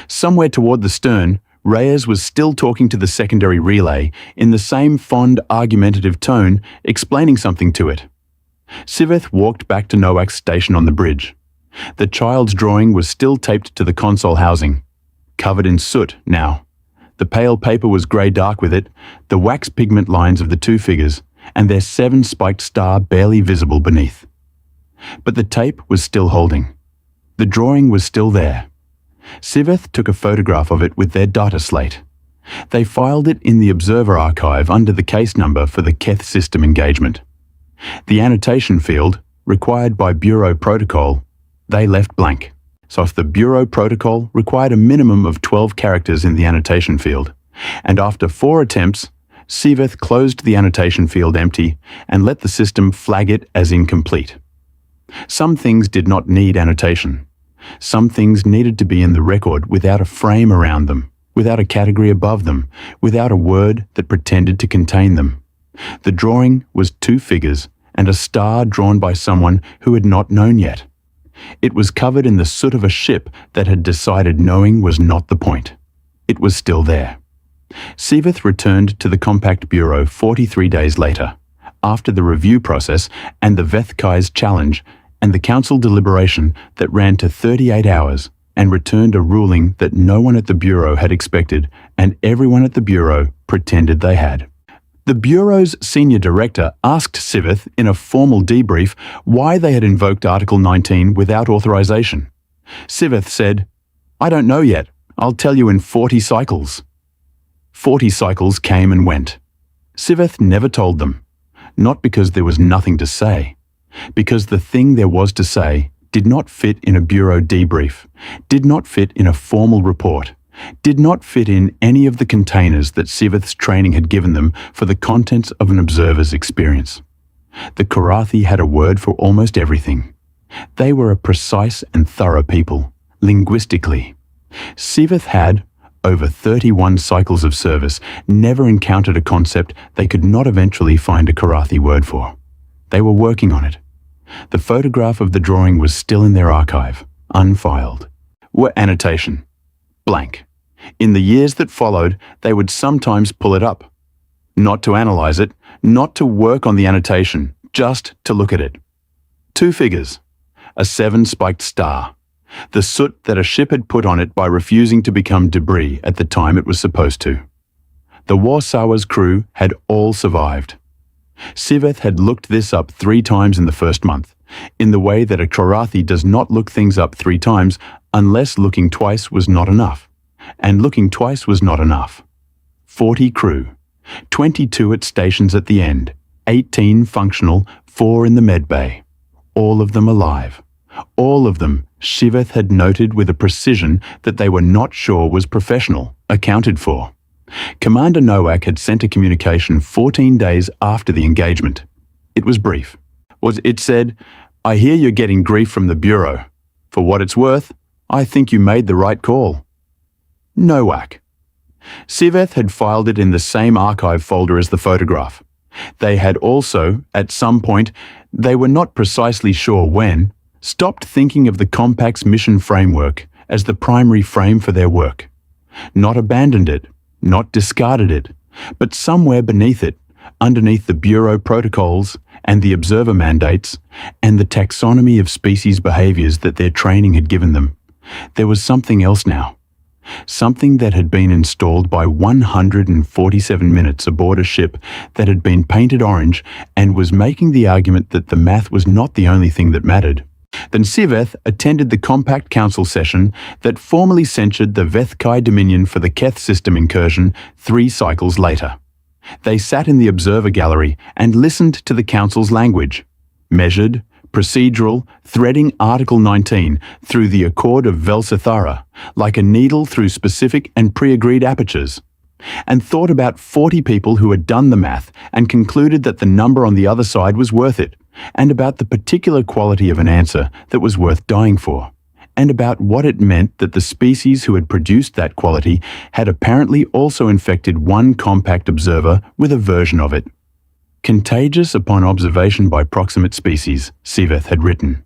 Somewhere toward the stern, Reyes was still talking to the secondary relay in the same fond, argumentative tone, explaining something to it. Siveth walked back to Noak's station on the bridge. The child's drawing was still taped to the console housing. Covered in soot now. The pale paper was grey-dark with it, the wax pigment lines of the 2 figures, and their 7-spiked star barely visible beneath. But the tape was still holding. The drawing was still there. Siveth took a photograph of it with their data slate. They filed it in the Observer Archive under the case number for the Keth system engagement. The annotation field, required by Bureau protocol, they left blank. So if the Bureau protocol required a minimum of 12 characters in the annotation field, and after 4 attempts, Siveth closed the annotation field empty and let the system flag it as incomplete. Some things did not need annotation. Some things needed to be in the record without a frame around them, without a category above them, without a word that pretended to contain them. The drawing was 2 figures and a star drawn by someone who had not known yet. It was covered in the soot of a ship that had decided knowing was not the point. It was still there. Siveth returned to the Compact Bureau 43 days later, after the review process and the Vethkai's challenge and the council deliberation that ran to 38 hours, and returned a ruling that no one at the Bureau had expected and everyone at the Bureau pretended they had. The Bureau's senior director asked Siveth in a formal debrief why they had invoked Article 19 without authorization. Siveth said, "I don't know yet. I'll tell you in 40 cycles." 40 cycles came and went. Siveth never told them, not because there was nothing to say, because the thing there was to say did not fit in a Bureau debrief, did not fit in a formal report, did not fit in any of the containers that Siveth's training had given them for the contents of an observer's experience. The Karathi had a word for almost everything. They were a precise and thorough people, linguistically. Siveth had, over 31 cycles of service, never encountered a concept they could not eventually find a Karathi word for. They were working on it. The photograph of the drawing was still in their archive, unfiled. Annotation. Blank. In the years that followed, they would sometimes pull it up. Not to analyze it, not to work on the annotation, just to look at it. 2 figures. A 7-spiked star. The soot that a ship had put on it by refusing to become debris at the time it was supposed to. The Warsawa's crew had all survived. Siveth had looked this up 3 times in the first month, in the way that a Karathi does not look things up 3 times unless looking twice was not enough. And looking twice was not enough. 40 crew, 22 at stations at the end, 18 functional, 4 in the med bay. All of them alive. All of them, Siveth had noted with a precision that they were not sure was professional, accounted for. Commander Nowak had sent a communication 14 days after the engagement. It was brief. It said, "I hear you're getting grief from the Bureau. For what it's worth, I think you made the right call." Nowak. Siveth had filed it in the same archive folder as the photograph. They had also, at some point, they were not precisely sure when, stopped thinking of the Compact's mission framework as the primary frame for their work. Not abandoned it, not discarded it, but somewhere beneath it, underneath the Bureau protocols and the observer mandates and the taxonomy of species behaviors that their training had given them, there was something else now. Something that had been installed by 147 minutes aboard a ship that had been painted orange and was making the argument that the math was not the only thing that mattered. Then Siveth attended the Compact Council session that formally censured the Vethkai Dominion for the Keth system incursion 3 cycles later. They sat in the observer gallery and listened to the Council's language, measured, procedural, threading Article 19 through the Accord of Velsithara, like a needle through specific and pre-agreed apertures, and thought about 40 people who had done the math and concluded that the number on the other side was worth it, and about the particular quality of an answer that was worth dying for, and about what it meant that the species who had produced that quality had apparently also infected one compact observer with a version of it. Contagious upon observation by proximate species, Siveth had written.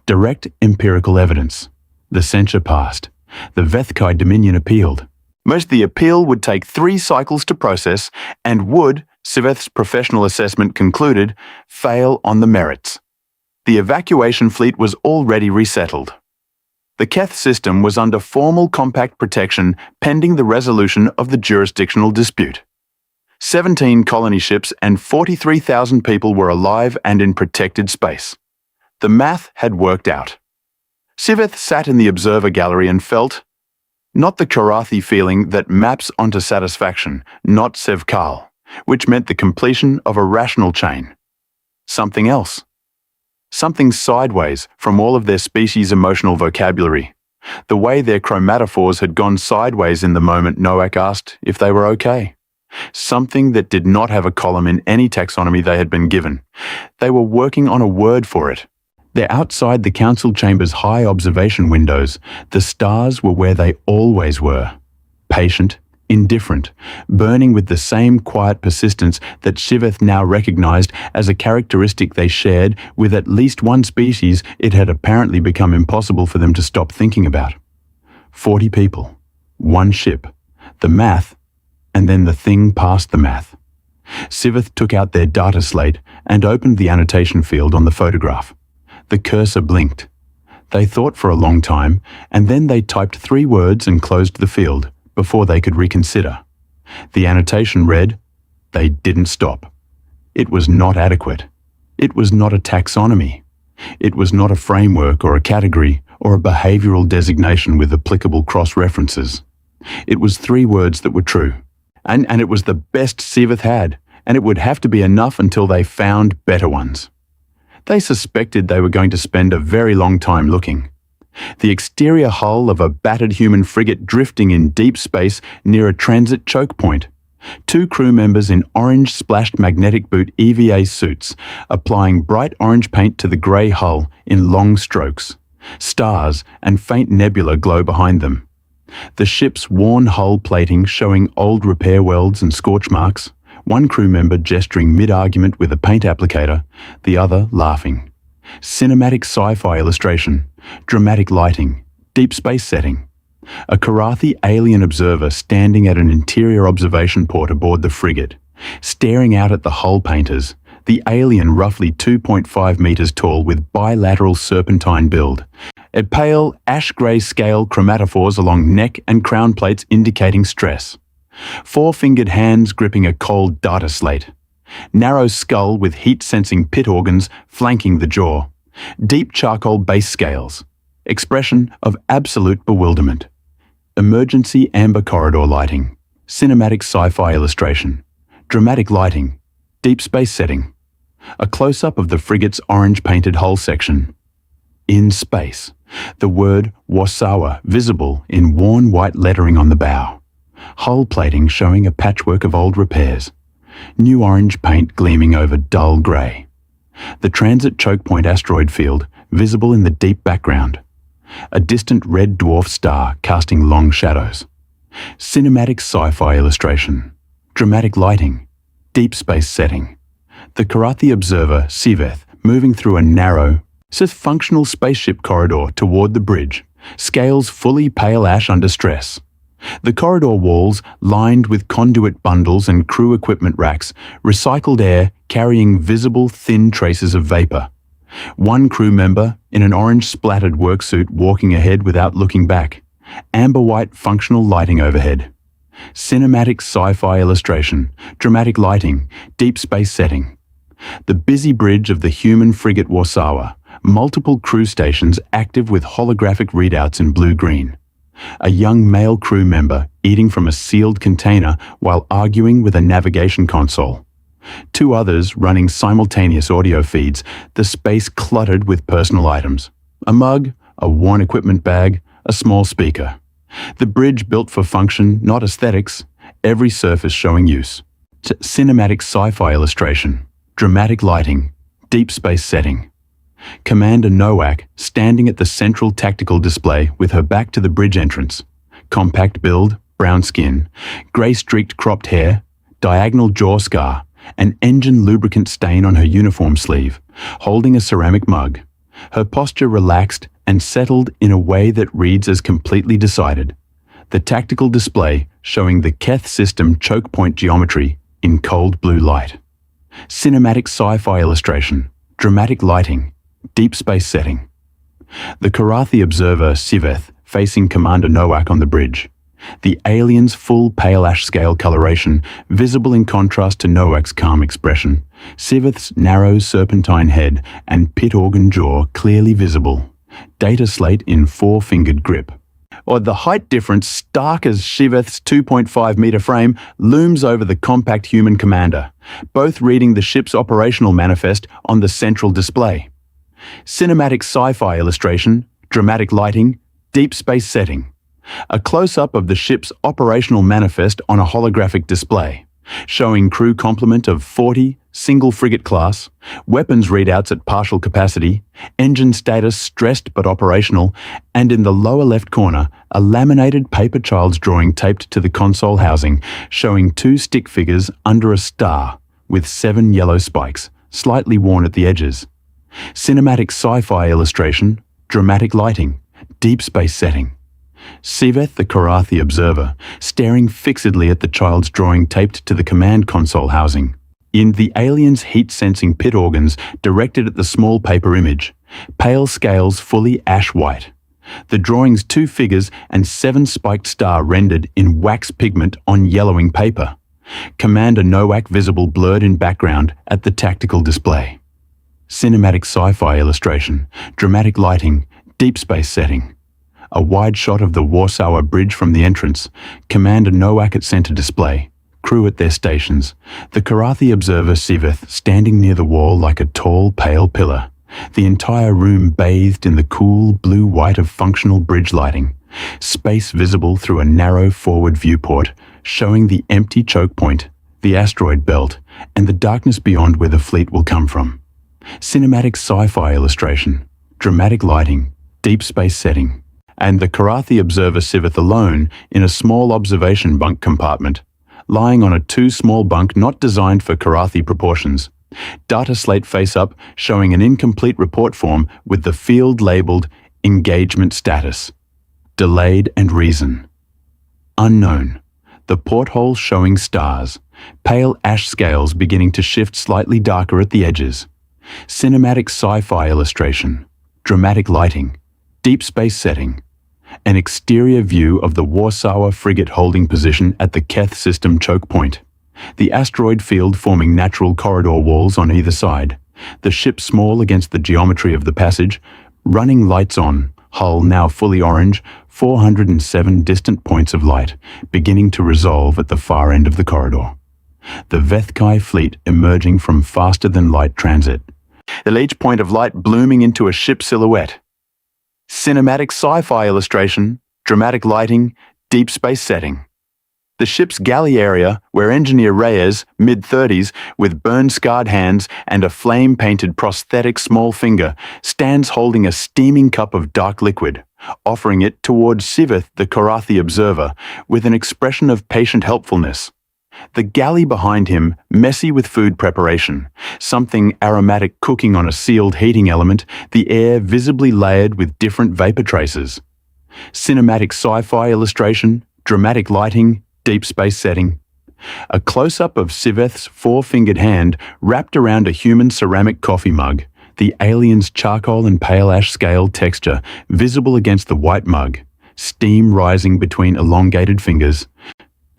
Direct empirical evidence. The censure passed. The Vethkai Dominion appealed. Most the appeal would take 3 cycles to process and would, Siveth's professional assessment concluded, fail on the merits. The evacuation fleet was already resettled. The Keth system was under formal compact protection pending the resolution of the jurisdictional dispute. 17 colony ships and 43,000 people were alive and in protected space. The math had worked out. Siveth sat in the observer gallery and felt, not the Karathi feeling that maps onto satisfaction, not Sevkal, which meant the completion of a rational chain. Something else. Something sideways from all of their species' emotional vocabulary. The way their chromatophores had gone sideways in the moment Nowak asked if they were okay. Something that did not have a column in any taxonomy they had been given. They were working on a word for it. They're outside the council chamber's high observation windows. The stars were where they always were. Patient, indifferent, burning with the same quiet persistence that Siveth now recognized as a characteristic they shared with at least one species it had apparently become impossible for them to stop thinking about. 40 people, 1 ship, the math, and then the thing past the math. Siveth took out their data slate and opened the annotation field on the photograph. The cursor blinked. They thought for a long time, and then they typed 3 words and closed the field before they could reconsider. The annotation read, They didn't stop. It was not adequate. It was not a taxonomy. It was not a framework or a category or a behavioral designation with applicable cross-references. It was 3 words that were true. And it was the best Siveth had, and it would have to be enough until they found better ones. They suspected they were going to spend a very long time looking. The exterior hull of a battered human frigate drifting in deep space near a transit choke point. 2 crew members in orange splashed magnetic boot EVA suits, applying bright orange paint to the grey hull in long strokes. Stars and faint nebula glow behind them. The ship's worn hull plating showing old repair welds and scorch marks, 1 crew member gesturing mid-argument with a paint applicator, the other laughing. Cinematic sci-fi illustration, dramatic lighting, deep space setting. A Karathi alien observer standing at an interior observation port aboard the frigate, staring out at the hull painters, the alien roughly 2.5 meters tall with bilateral serpentine build, a pale ash-grey scale chromatophores along neck and crown plates indicating stress. 4-fingered hands gripping a cold data slate. Narrow skull with heat-sensing pit organs flanking the jaw. Deep charcoal base scales. Expression of absolute bewilderment. Emergency amber corridor lighting. Cinematic sci-fi illustration. Dramatic lighting. Deep space setting. A close-up of the frigate's orange-painted hull section. In space. The word Wasawa visible in worn white lettering on the bow. Hull plating showing a patchwork of old repairs. New orange paint gleaming over dull grey. The transit choke point asteroid field visible in the deep background. A distant red dwarf star casting long shadows. Cinematic sci-fi illustration. Dramatic lighting. Deep space setting. The Karathi observer, Siveth, moving through a narrow, functional spaceship corridor toward the bridge, scales fully pale ash under stress. The corridor walls, lined with conduit bundles and crew equipment racks, recycled air carrying visible thin traces of vapor. 1 crew member in an orange splattered worksuit walking ahead without looking back. Amber white functional lighting overhead. Cinematic sci-fi illustration, dramatic lighting, deep space setting. The busy bridge of the human frigate Wasawa, multiple crew stations active with holographic readouts in blue-green. A young male crew member eating from a sealed container while arguing with a navigation console. 2 others running simultaneous audio feeds, the space cluttered with personal items. A mug, a worn equipment bag, a small speaker. The bridge built for function, not aesthetics, every surface showing use. Cinematic sci-fi illustration, dramatic lighting, deep space setting. Commander Nowak standing at the central tactical display with her back to the bridge entrance. Compact build, brown skin, grey-streaked cropped hair, diagonal jaw scar, an engine lubricant stain on her uniform sleeve, holding a ceramic mug. Her posture relaxed and settled in a way that reads as completely decided. The tactical display showing the Keth system choke point geometry in cold blue light. Cinematic sci-fi illustration, dramatic lighting, deep space setting. The Karathi observer, Siveth, facing Commander Nowak on the bridge. The alien's full pale ash scale coloration, visible in contrast to Nowak's calm expression. Siveth's narrow serpentine head and pit organ jaw clearly visible. Data slate in 4-fingered grip. Or the height difference, stark as Siveth's 2.5-meter frame, looms over the compact human commander, both reading the ship's operational manifest on the central display. Cinematic sci-fi illustration, dramatic lighting, deep space setting. A close-up of the ship's operational manifest on a holographic display, showing crew complement of 40, single frigate class, weapons readouts at partial capacity, engine status stressed but operational, and in the lower left corner, a laminated paper child's drawing taped to the console housing, showing 2 stick figures under a star with 7 yellow spikes, slightly worn at the edges. Cinematic sci-fi illustration, dramatic lighting, deep space setting. Siveth, the Karathi observer, staring fixedly at the child's drawing taped to the command console housing. In the alien's heat-sensing pit organs directed at the small paper image, pale scales fully ash white. The drawing's 2 figures and 7 spiked star rendered in wax pigment on yellowing paper. Commander Nowak visible blurred in background at the tactical display. Cinematic sci-fi illustration, dramatic lighting, deep space setting. A wide shot of the Warsaw Bridge from the entrance, Commander Nowak at center display, crew at their stations, the Karathi observer Siveth standing near the wall like a tall, pale pillar, the entire room bathed in the cool blue-white of functional bridge lighting, space visible through a narrow forward viewport, showing the empty choke point, the asteroid belt, and the darkness beyond where the fleet will come from. Cinematic sci-fi illustration, dramatic lighting, deep space setting, and the Karathi observer Siveth alone in a small observation bunk compartment, lying on a too small bunk not designed for Karathi proportions. Data slate face-up showing an incomplete report form with the field labeled engagement status. Delayed and reason. Unknown. The porthole showing stars. Pale ash scales beginning to shift slightly darker at the edges. Cinematic sci-fi illustration. Dramatic lighting. Deep space setting. An exterior view of the Warsaw frigate holding position at the Keth system choke point. The asteroid field forming natural corridor walls on either side. The ship small against the geometry of the passage. Running lights on. Hull now fully orange. 407 distant points of light, beginning to resolve at the far end of the corridor. The Vethkai fleet emerging from faster-than-light transit. At each point of light blooming into a ship silhouette. Cinematic sci-fi illustration, dramatic lighting, deep space setting. The ship's galley area, where engineer Reyes, mid-30s, with burn-scarred hands and a flame-painted prosthetic small finger, stands holding a steaming cup of dark liquid, offering it towards Siveth, the Karathi observer, with an expression of patient helpfulness. The galley behind him, messy with food preparation, something aromatic cooking on a sealed heating element, the air visibly layered with different vapor traces. Cinematic sci-fi illustration, dramatic lighting, deep space setting. A close-up of Siveth's four-fingered hand wrapped around a human ceramic coffee mug, the alien's charcoal and pale ash scale texture visible against the white mug, steam rising between elongated fingers.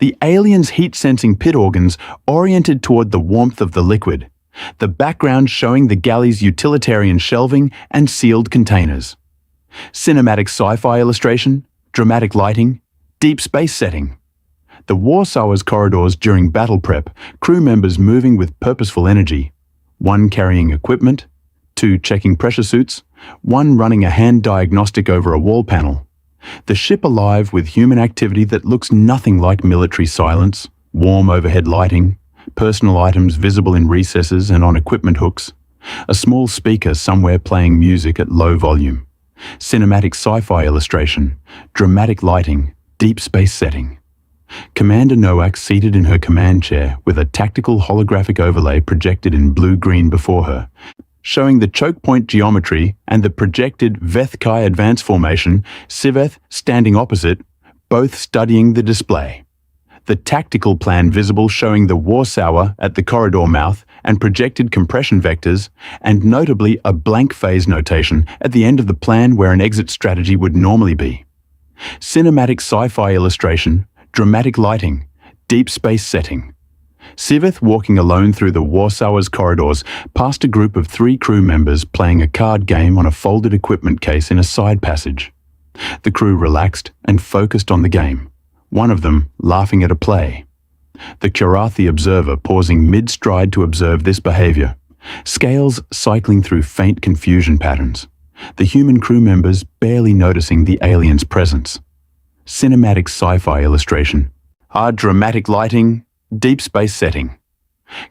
The alien's heat-sensing pit organs oriented toward the warmth of the liquid, the background showing the galley's utilitarian shelving and sealed containers. Cinematic sci-fi illustration, dramatic lighting, deep space setting. The Warsaw's corridors during battle prep, crew members moving with purposeful energy, one carrying equipment, two checking pressure suits, one running a hand diagnostic over a wall panel. The ship alive with human activity that looks nothing like military silence, warm overhead lighting, personal items visible in recesses and on equipment hooks, a small speaker somewhere playing music at low volume, cinematic sci-fi illustration, dramatic lighting, deep space setting. Commander Nowak seated in her command chair with a tactical holographic overlay projected in blue-green before her, showing the choke point geometry and the projected Vethkai advance formation, Siveth standing opposite, both studying the display. The tactical plan visible showing the Warsaw at the corridor mouth and projected compression vectors, and notably a blank phase notation at the end of the plan where an exit strategy would normally be. Cinematic sci-fi illustration, dramatic lighting, deep space setting. Siveth walking alone through the Warsaw's corridors past a group of 3 crew members playing a card game on a folded equipment case in a side passage. The crew relaxed and focused on the game, one of them laughing at a play. The Karathi observer pausing mid-stride to observe this behavior, scales cycling through faint confusion patterns, the human crew members barely noticing the alien's presence. Cinematic sci-fi illustration, dramatic lighting, deep space setting.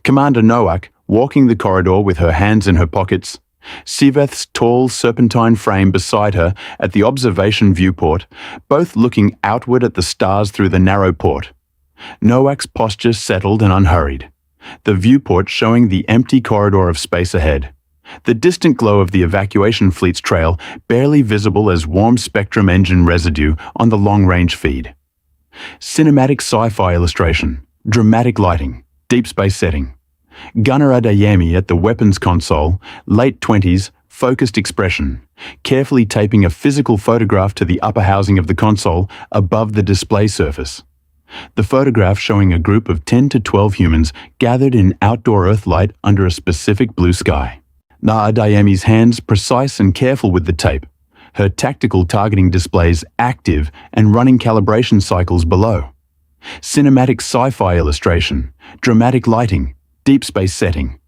Commander Nowak walking the corridor with her hands in her pockets, Siveth's tall serpentine frame beside her at the observation viewport, both looking outward at the stars through the narrow port. Nowak's posture settled and unhurried, the viewport showing the empty corridor of space ahead, the distant glow of the evacuation fleet's trail barely visible as warm spectrum engine residue on the long-range feed. Cinematic sci-fi illustration, dramatic lighting, deep space setting. Gunner Adeyemi at the weapons console, late 20s, focused expression, carefully taping a physical photograph to the upper housing of the console above the display surface. The photograph showing a group of 10 to 12 humans gathered in outdoor Earthlight under a specific blue sky. Naadayemi's hands precise and careful with the tape, her tactical targeting displays active and running calibration cycles below. Cinematic sci-fi illustration, dramatic lighting, deep space setting.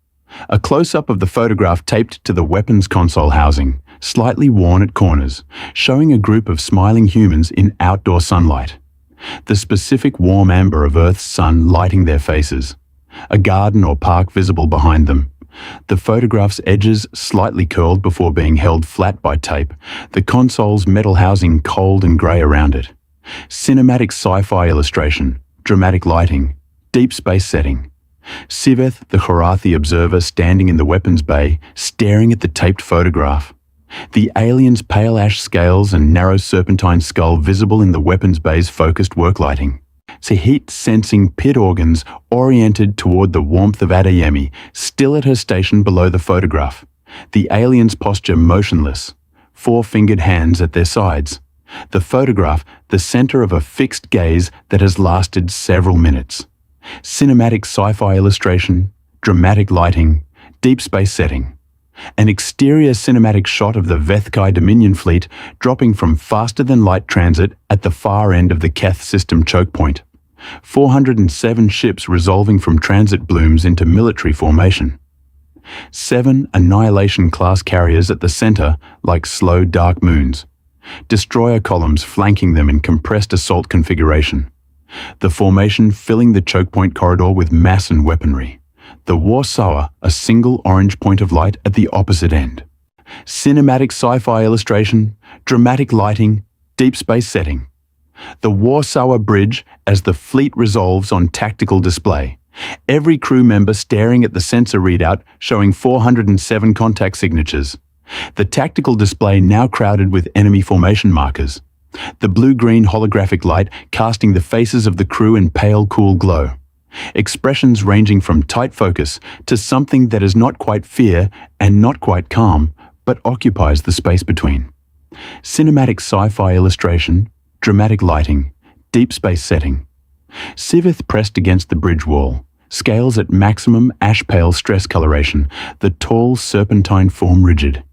A close-up of the photograph taped to the weapons console housing, slightly worn at corners, showing a group of smiling humans in outdoor sunlight. The specific warm amber of Earth's sun lighting their faces. A garden or park visible behind them. The photograph's edges slightly curled before being held flat by tape, the console's metal housing cold and grey around it. Cinematic sci-fi illustration, dramatic lighting, deep space setting. Siveth, the Horathi observer standing in the weapons bay, staring at the taped photograph. The alien's pale ash scales and narrow serpentine skull visible in the weapons bay's focused work lighting. Heat-sensing pit organs oriented toward the warmth of Adeyemi, still at her station below the photograph. The alien's posture motionless, four-fingered hands at their sides. The photograph, the center of a fixed gaze that has lasted several minutes. Cinematic sci-fi illustration, dramatic lighting, deep space setting. An exterior cinematic shot of the Vethkai Dominion fleet dropping from faster-than-light transit at the far end of the Keth system choke point. 407 ships resolving from transit blooms into military formation. 7 Annihilation-class carriers at the center like slow dark moons. Destroyer columns flanking them in compressed assault configuration. The formation filling the choke point corridor with mass and weaponry. The Warsaw, a single orange point of light at the opposite end. Cinematic sci-fi illustration, dramatic lighting, deep space setting. The Warsaw Bridge as the fleet resolves on tactical display. Every crew member staring at the sensor readout showing 407 contact signatures. The tactical display now crowded with enemy formation markers. The blue-green holographic light casting the faces of the crew in pale, cool glow. Expressions ranging from tight focus to something that is not quite fear and not quite calm, but occupies the space between. Cinematic sci-fi illustration, dramatic lighting, deep space setting. Siveth pressed against the bridge wall, scales at maximum ash-pale stress coloration, the tall serpentine form rigid,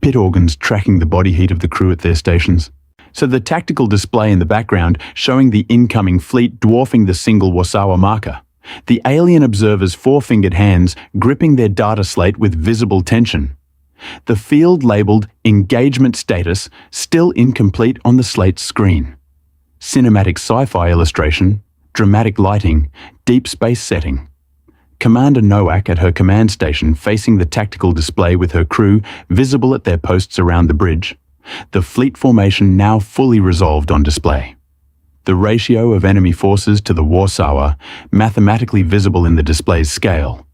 pit organs tracking the body heat of the crew at their stations. So the tactical display in the background showing the incoming fleet dwarfing the single Warsaw marker. The alien observer's four-fingered hands gripping their data slate with visible tension. The field labeled engagement status still incomplete on the slate's screen. Cinematic sci-fi illustration, dramatic lighting, deep space setting. Commander Nowak at her command station facing the tactical display with her crew visible at their posts around the bridge. The fleet formation now fully resolved on display. The ratio of enemy forces to the Warsaw mathematically visible in the display's scale.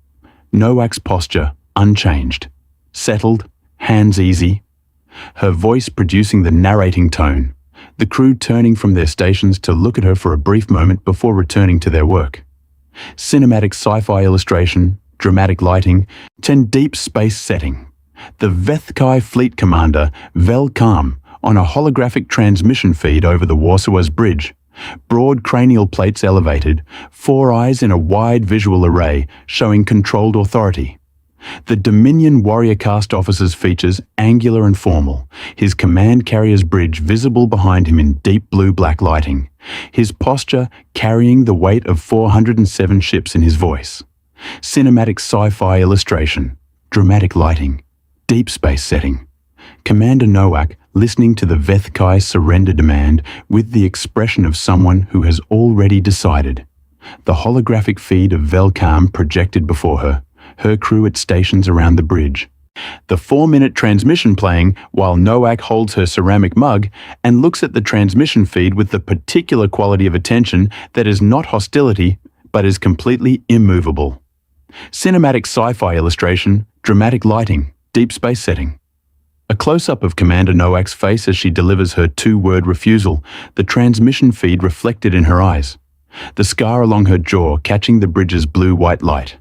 Nowak's posture unchanged, settled, hands easy. Her voice producing the narrating tone, the crew turning from their stations to look at her for a brief moment before returning to their work. Cinematic sci-fi illustration, dramatic lighting, and deep space setting. The Vethkai fleet commander, Velkam, on a holographic transmission feed over the Warsaw's bridge. Broad cranial plates elevated, 4 eyes in a wide visual array showing controlled authority. The Dominion warrior caste officer's features angular and formal, his command carrier's bridge visible behind him in deep blue-black lighting, his posture carrying the weight of 407 ships in his voice. Cinematic sci-fi illustration, dramatic lighting, deep space setting. Commander Nowak listening to the Vethkai surrender demand with the expression of someone who has already decided. The holographic feed of Velkam projected before her, her crew at stations around the bridge. The 4-minute transmission playing while Nowak holds her ceramic mug and looks at the transmission feed with the particular quality of attention that is not hostility but is completely immovable. Cinematic sci-fi illustration, dramatic lighting, deep space setting. A close-up of Commander Nowak's face as she delivers her 2-word refusal, the transmission feed reflected in her eyes. The scar along her jaw catching the bridge's blue-white light.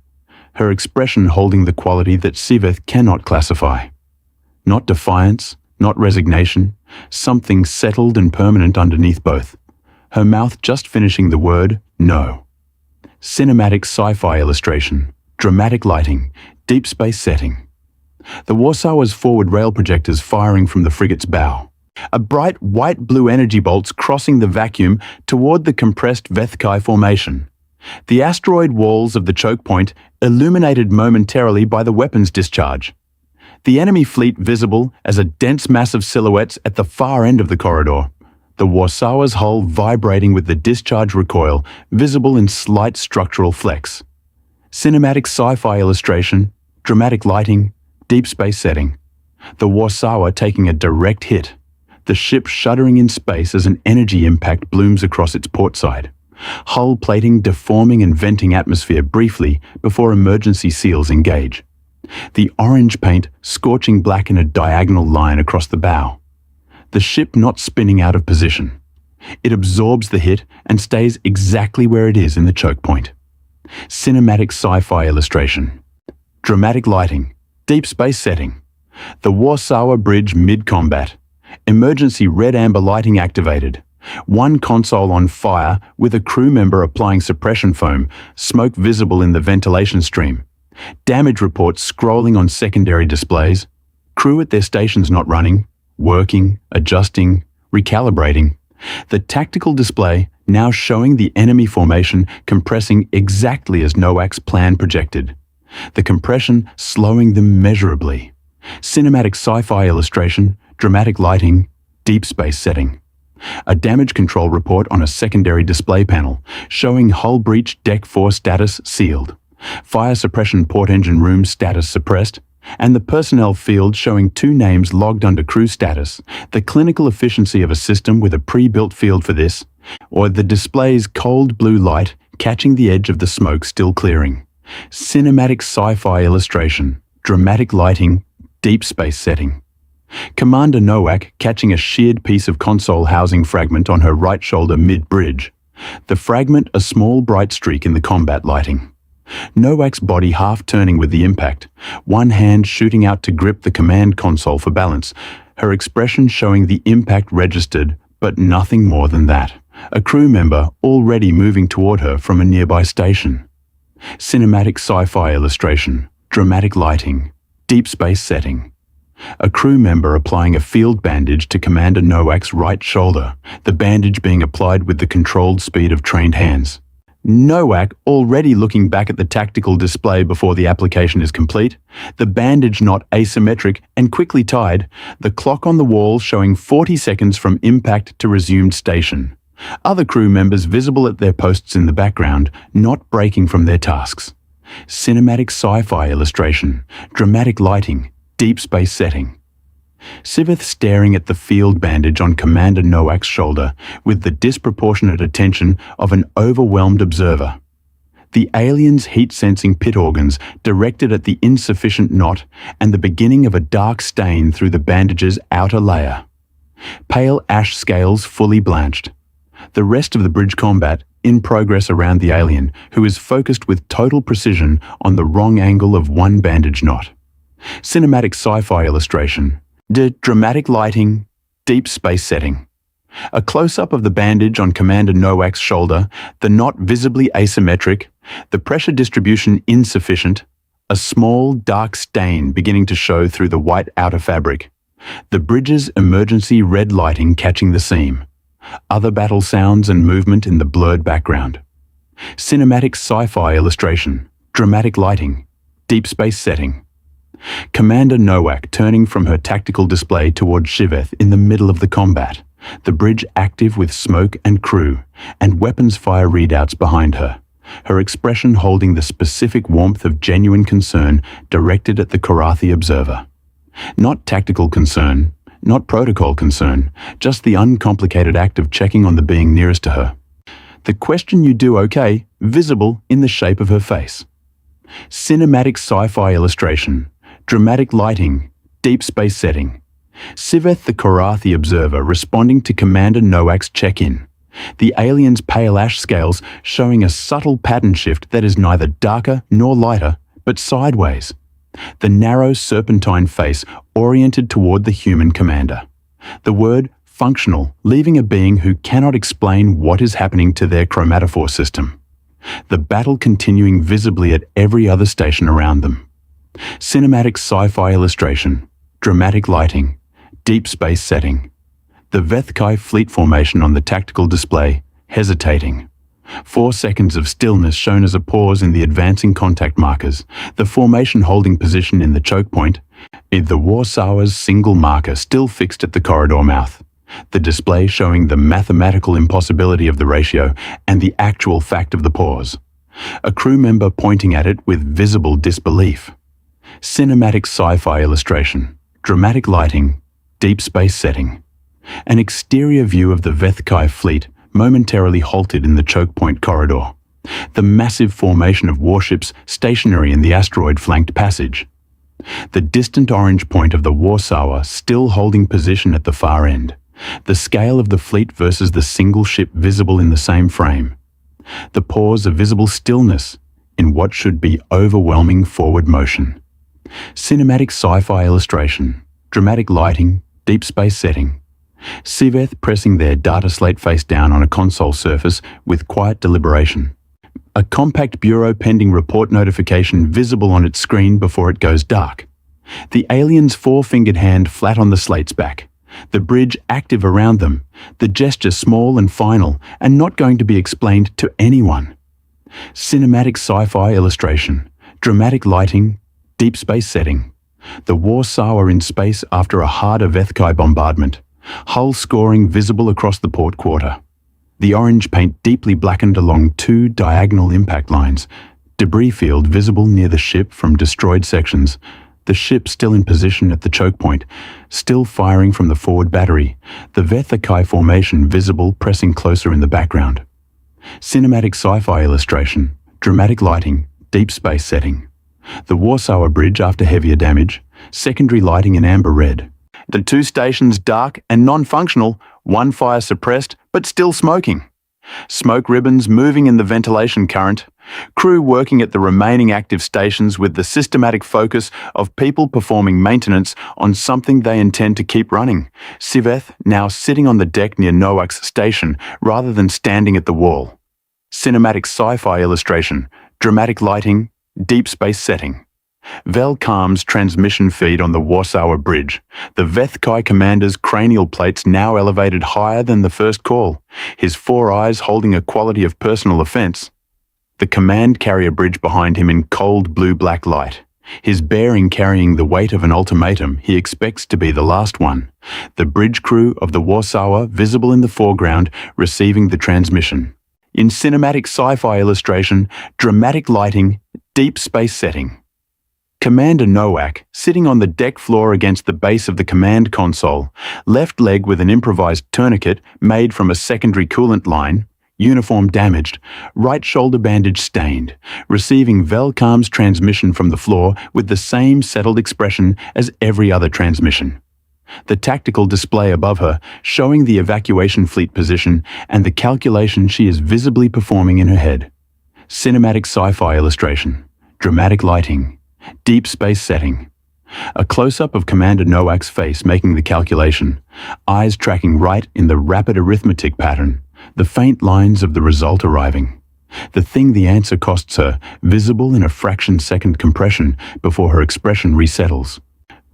Her expression holding the quality that Siveth cannot classify. Not defiance, not resignation, something settled and permanent underneath both. Her mouth just finishing the word, No. Cinematic sci-fi illustration, dramatic lighting, deep space setting. The Warsawa's forward rail projectors firing from the frigate's bow. A bright white-blue energy bolts crossing the vacuum toward the compressed Vethkai formation. The asteroid walls of the choke point illuminated momentarily by the weapons discharge. The enemy fleet visible as a dense mass of silhouettes at the far end of the corridor. The Warsawa's hull vibrating with the discharge recoil, visible in slight structural flex. Cinematic sci-fi illustration, dramatic lighting, deep space setting. The Warsawa taking a direct hit. The ship shuddering in space as an energy impact blooms across its port side. Hull plating deforming and venting atmosphere briefly before emergency seals engage. The orange paint scorching black in a diagonal line across the bow. The ship not spinning out of position. It absorbs the hit and stays exactly where it is in the choke point. Cinematic sci-fi illustration. Dramatic lighting. Deep space setting. The Warsawa bridge mid-combat. Emergency red-amber lighting activated. One console on fire with a crew member applying suppression foam, smoke visible in the ventilation stream. Damage reports scrolling on secondary displays. Crew at their stations not running, working, adjusting, recalibrating. The tactical display now showing the enemy formation compressing exactly as Nowak's plan projected. The compression slowing them measurably. Cinematic sci-fi illustration, dramatic lighting, deep space setting. A damage control report on a secondary display panel showing hull breach deck 4 status sealed, fire suppression port engine room status suppressed, and the personnel field showing 2 names logged under crew status, the clinical efficiency of a system with a pre-built field for this, or the display's cold blue light catching the edge of the smoke still clearing. Cinematic sci-fi illustration, dramatic lighting, deep space setting. Commander Nowak catching a sheared piece of console housing fragment on her right shoulder mid-bridge. The fragment a small bright streak in the combat lighting. Nowak's body half-turning with the impact, one hand shooting out to grip the command console for balance, her expression showing the impact registered, but nothing more than that. A crew member already moving toward her from a nearby station. Cinematic sci-fi illustration, dramatic lighting, deep space setting. A crew member applying a field bandage to Commander Nowak's right shoulder, the bandage being applied with the controlled speed of trained hands. Nowak already looking back at the tactical display before the application is complete, the bandage knot asymmetric and quickly tied, the clock on the wall showing 40 seconds from impact to resumed station. Other crew members visible at their posts in the background, not breaking from their tasks. Cinematic sci-fi illustration, dramatic lighting, deep space setting. Siveth staring at the field bandage on Commander Nowak's shoulder with the disproportionate attention of an overwhelmed observer. The alien's heat-sensing pit organs directed at the insufficient knot and the beginning of a dark stain through the bandage's outer layer. Pale ash scales fully blanched. The rest of the bridge combat in progress around the alien, who is focused with total precision on the wrong angle of one bandage knot. Cinematic sci-fi illustration, dramatic lighting, deep space setting. A close-up of the bandage on Commander Nowak's shoulder, the knot visibly asymmetric, the pressure distribution insufficient, a small dark stain beginning to show through the white outer fabric. The bridge's emergency red lighting catching the seam. Other battle sounds and movement in the blurred background. Cinematic sci-fi illustration, dramatic lighting, deep space setting. Commander Nowak turning from her tactical display toward Shiveth in the middle of the combat, the bridge active with smoke and crew, and weapons fire readouts behind her, her expression holding the specific warmth of genuine concern directed at the Korathi observer. Not tactical concern, not protocol concern, just the uncomplicated act of checking on the being nearest to her. The question you do okay, visible in the shape of her face. Cinematic sci-fi illustration, dramatic lighting, deep space setting. Siveth the Korathi observer responding to Commander Nowak's check-in. The alien's pale ash scales showing a subtle pattern shift that is neither darker nor lighter, but sideways. The narrow serpentine face oriented toward the human commander. The word functional, leaving a being who cannot explain what is happening to their chromatophore system. The battle continuing visibly at every other station around them. Cinematic sci-fi illustration, dramatic lighting, deep space setting. The Vethkai fleet formation on the tactical display, hesitating. 4 seconds of stillness shown as a pause in the advancing contact markers, the formation holding position in the choke point, the Warsauer's single marker still fixed at the corridor mouth, the display showing the mathematical impossibility of the ratio and the actual fact of the pause. A crew member pointing at it with visible disbelief. Cinematic sci-fi illustration, dramatic lighting, deep space setting. An exterior view of the Vethkai fleet momentarily halted in the choke point corridor. The massive formation of warships stationary in the asteroid-flanked passage. The distant orange point of the Warsauer still holding position at the far end. The scale of the fleet versus the single ship visible in the same frame. The pause of visible stillness in what should be overwhelming forward motion. Cinematic sci-fi illustration, dramatic lighting, deep space setting. Siveth pressing their data slate face down on a console surface with quiet deliberation. A compact bureau pending report notification visible on its screen before it goes dark. The alien's 4-fingered hand flat on the slate's back. The bridge active around them, the gesture small and final and not going to be explained to anyone. Cinematic sci-fi illustration, dramatic lighting, deep space setting. The Warsauer in space after a harder Vethkai bombardment. Hull scoring visible across the port quarter. The orange paint deeply blackened along 2 diagonal impact lines. Debris field visible near the ship from destroyed sections. The ship still in position at the choke point, still firing from the forward battery. The Vethkai formation visible pressing closer in the background. Cinematic sci-fi illustration, dramatic lighting, deep space setting. The Warsauer bridge after heavier damage, secondary lighting in amber red. The 2 stations dark and non-functional, 1 fire suppressed but still smoking. Smoke ribbons moving in the ventilation current. Crew working at the remaining active stations with the systematic focus of people performing maintenance on something they intend to keep running. Siveth now sitting on the deck near Nowak's station rather than standing at the wall. Cinematic sci-fi illustration, dramatic lighting, deep space setting. Velkam's transmission feed on the Warsauer bridge. The Vethkai commander's cranial plates now elevated higher than the first call, his 4 eyes holding a quality of personal offense. The command carrier bridge behind him in cold blue-black light, his bearing carrying the weight of an ultimatum he expects to be the last one. The bridge crew of the Warsauer visible in the foreground receiving the transmission. In cinematic sci-fi illustration, dramatic lighting, deep space setting. Commander Nowak, sitting on the deck floor against the base of the command console, left leg with an improvised tourniquet made from a secondary coolant line, uniform damaged, right shoulder bandage stained, receiving Velkam's transmission from the floor with the same settled expression as every other transmission. The tactical display above her showing the evacuation fleet position and the calculation she is visibly performing in her head. Cinematic sci-fi illustration, dramatic lighting, deep space setting. A close-up of Commander Nowak's face making the calculation, eyes tracking right in the rapid arithmetic pattern, the faint lines of the result arriving. The thing the answer costs her, visible in a fraction-second compression before her expression resettles.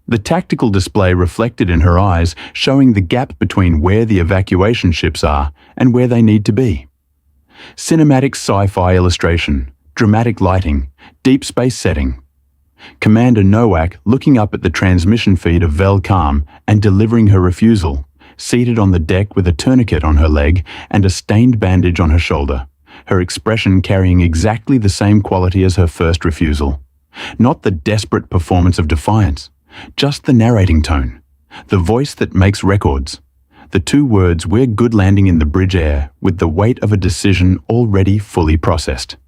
The tactical display reflected in her eyes showing the gap between where the evacuation ships are and where they need to be. Cinematic sci-fi illustration, dramatic lighting, deep space setting. Commander Nowak looking up at the transmission feed of Velkam and delivering her refusal, seated on the deck with a tourniquet on her leg and a stained bandage on her shoulder, her expression carrying exactly the same quality as her first refusal. Not the desperate performance of defiance, just the narrating tone, the voice that makes records. The 2 words "we're good" landing in the bridge air with the weight of a decision already fully processed.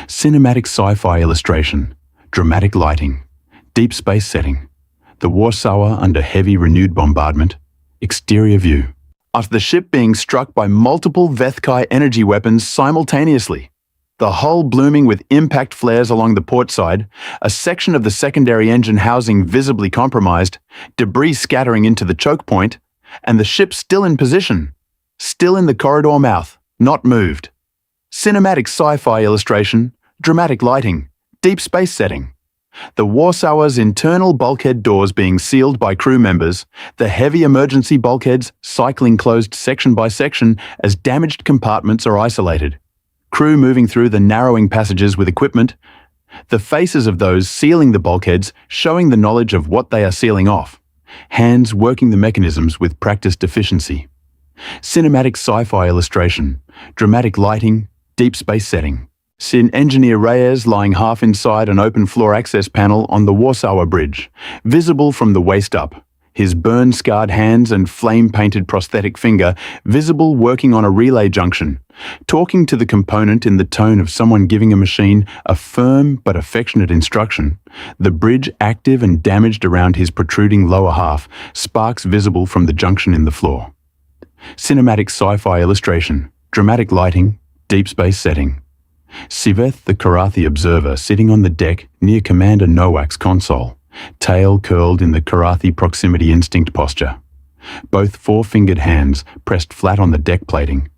Cinematic sci-fi illustration, dramatic lighting, deep space setting. The Warsauer under heavy renewed bombardment, exterior view. After the ship being struck by multiple Vethkai energy weapons simultaneously. The hull blooming with impact flares along the port side, a section of the secondary engine housing visibly compromised, debris scattering into the choke point, and the ship still in position, still in the corridor mouth, not moved. Cinematic sci-fi illustration, dramatic lighting, deep space setting. The Warsauer's internal bulkhead doors being sealed by crew members, the heavy emergency bulkheads cycling closed section by section as damaged compartments are isolated. Crew moving through the narrowing passages with equipment, the faces of those sealing the bulkheads showing the knowledge of what they are sealing off, hands working the mechanisms with practiced efficiency. Cinematic sci-fi illustration, dramatic lighting, deep space setting. Engineer Reyes lying half inside an open floor access panel on the Warsauer Bridge, visible from the waist up, his burn-scarred hands and flame-painted prosthetic finger visible working on a relay junction, talking to the component in the tone of someone giving a machine a firm but affectionate instruction, the bridge active and damaged around his protruding lower half, sparks visible from the junction in the floor. Cinematic sci-fi illustration, dramatic lighting, deep space setting. Siveth the Karathi observer sitting on the deck near Commander Nowak's console, tail curled in the Karathi proximity instinct posture. Both four-fingered hands pressed flat on the deck plating,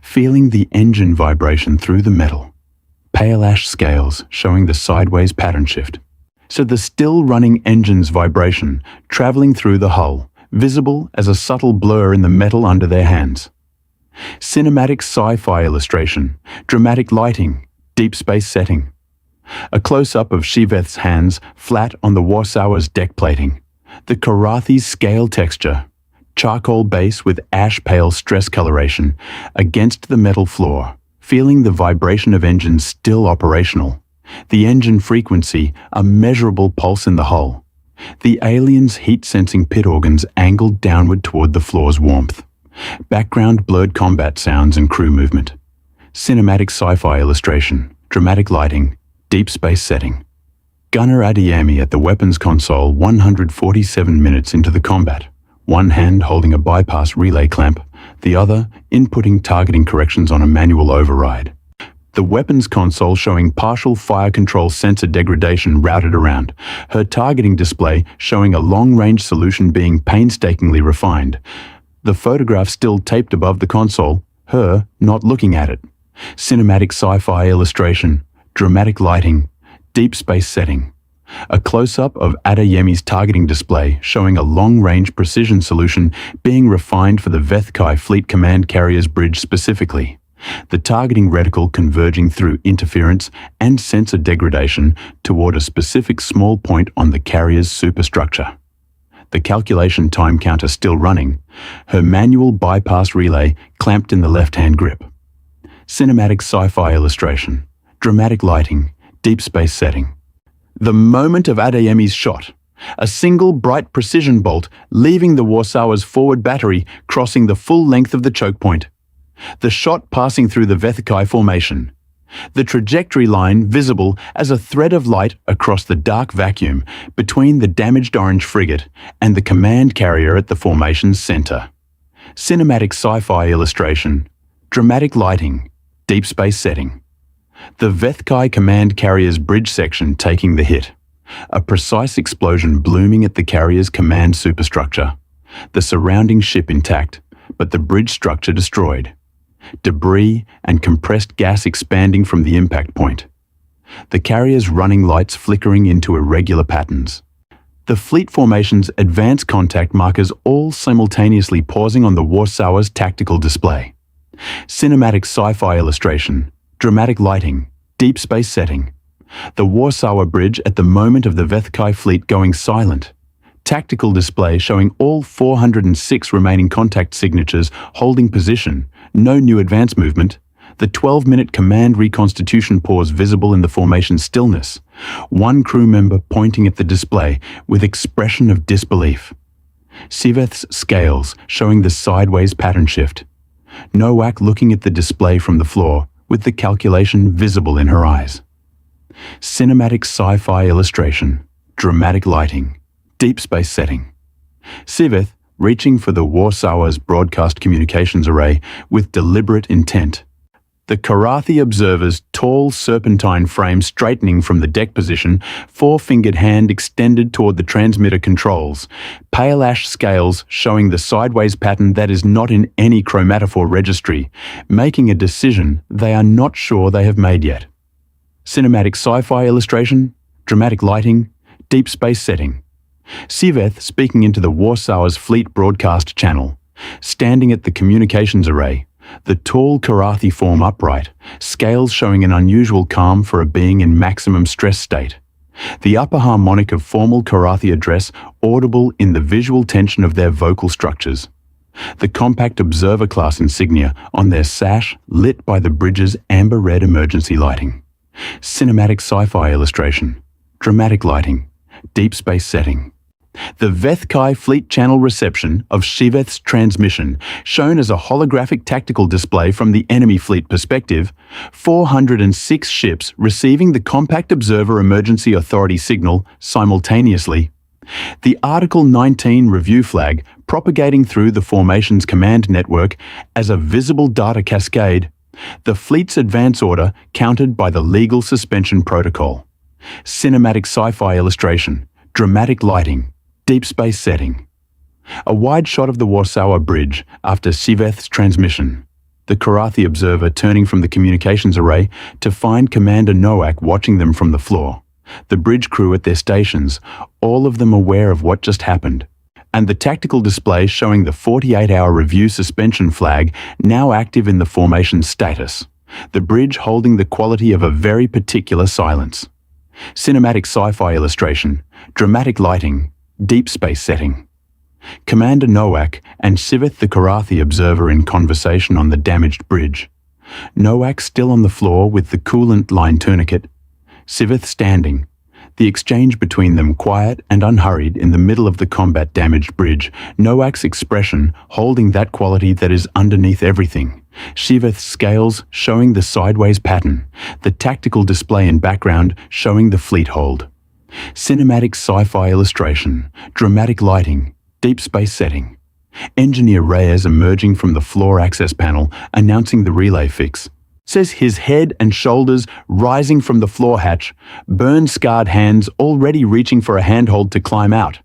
feeling the engine vibration through the metal. Pale ash scales showing the sideways pattern shift. So the still-running engine's vibration traveling through the hull, visible as a subtle blur in the metal under their hands. Cinematic sci-fi illustration, dramatic lighting, deep space setting. A close-up of Shiveth's hands flat on the Warsauer's deck plating. The Karathi's scale texture, charcoal base with ash-pale stress coloration against the metal floor, feeling the vibration of engines still operational. The engine frequency, a measurable pulse in the hull. The alien's heat-sensing pit organs angled downward toward the floor's warmth. Background blurred combat sounds and crew movement. Cinematic sci-fi illustration, dramatic lighting, deep space setting. Gunner Adeyemi at the weapons console 147 minutes into the combat, one hand holding a bypass relay clamp, the other inputting targeting corrections on a manual override. The weapons console showing partial fire control sensor degradation routed around, her targeting display showing a long-range solution being painstakingly refined. The photograph still taped above the console, her not looking at it. Cinematic sci-fi illustration, dramatic lighting, deep space setting. A close-up of Adeyemi's targeting display showing a long-range precision solution being refined for the Vethkai Fleet Command Carrier's bridge specifically. The targeting reticle converging through interference and sensor degradation toward a specific small point on the carrier's superstructure. The calculation time counter still running, her manual bypass relay clamped in the left-hand grip. Cinematic sci-fi illustration, dramatic lighting, deep space setting. The moment of Adeyemi's shot, a single bright precision bolt leaving the Warsauer's forward battery crossing the full length of the choke point. The shot passing through the Vethkai formation. The trajectory line visible as a thread of light across the dark vacuum between the damaged orange frigate and the command carrier at the formation's center. Cinematic sci-fi illustration, dramatic lighting, deep space setting. The Vethkai command carrier's bridge section taking the hit. A precise explosion blooming at the carrier's command superstructure. The surrounding ship intact, but the bridge structure destroyed. Debris and compressed gas expanding from the impact point. The carrier's running lights flickering into irregular patterns. The fleet formation's advanced contact markers all simultaneously pausing on the Warsauer's tactical display. Cinematic sci-fi illustration, dramatic lighting, deep space setting. The Warsauer Bridge at the moment of the Vethkai fleet going silent. Tactical display showing all 406 remaining contact signatures holding position, no new advance movement, the 12-minute command reconstitution pause visible in the formation stillness, one crew member pointing at the display with expression of disbelief. Siveth's scales showing the sideways pattern shift. Nowak looking at the display from the floor with the calculation visible in her eyes. Cinematic sci-fi illustration, dramatic lighting, deep space setting. Siveth reaching for the Warsauer's broadcast communications array with deliberate intent. The Karathi observer's tall serpentine frame straightening from the deck position, four-fingered hand extended toward the transmitter controls, pale ash scales showing the sideways pattern that is not in any chromatophore registry, making a decision they are not sure they have made yet. Cinematic sci-fi illustration, dramatic lighting, deep space setting. Siveth speaking into the Warsaw's fleet broadcast channel, standing at the communications array, the tall Karathi form upright, scales showing an unusual calm for a being in maximum stress state. The upper harmonic of formal Karathi address audible in the visual tension of their vocal structures. The compact observer class insignia on their sash lit by the bridge's amber-red emergency lighting. Cinematic sci-fi illustration, dramatic lighting, deep space setting. The Vethkai Fleet Channel reception of Shiveth's transmission, shown as a holographic tactical display from the enemy fleet perspective, 406 ships receiving the Compact Observer Emergency Authority signal simultaneously. The Article 19 review flag propagating through the formation's command network as a visible data cascade. The fleet's advance order countered by the legal suspension protocol. Cinematic sci-fi illustration, dramatic lighting, deep space setting. A wide shot of the Warsawa Bridge after Siveth's transmission. The Karathi observer turning from the communications array to find Commander Nowak watching them from the floor. The bridge crew at their stations, all of them aware of what just happened. And the tactical display showing the 48-hour review suspension flag now active in the formation status. The bridge holding the quality of a very particular silence. Cinematic sci-fi illustration, dramatic lighting, deep space setting. Commander Nowak and Siveth the Karathi observer in conversation on the damaged bridge. Nowak still on the floor with the coolant line tourniquet. Siveth standing. The exchange between them quiet and unhurried in the middle of the combat-damaged bridge. Nowak's expression holding that quality that is underneath everything. Siveth's scales showing the sideways pattern. The tactical display in background showing the fleet hold. Cinematic sci-fi illustration, dramatic lighting, deep space setting. Engineer Reyes emerging from the floor access panel, announcing the relay fix. Says his head and shoulders rising from the floor hatch, burn-scarred hands already reaching for a handhold to climb out.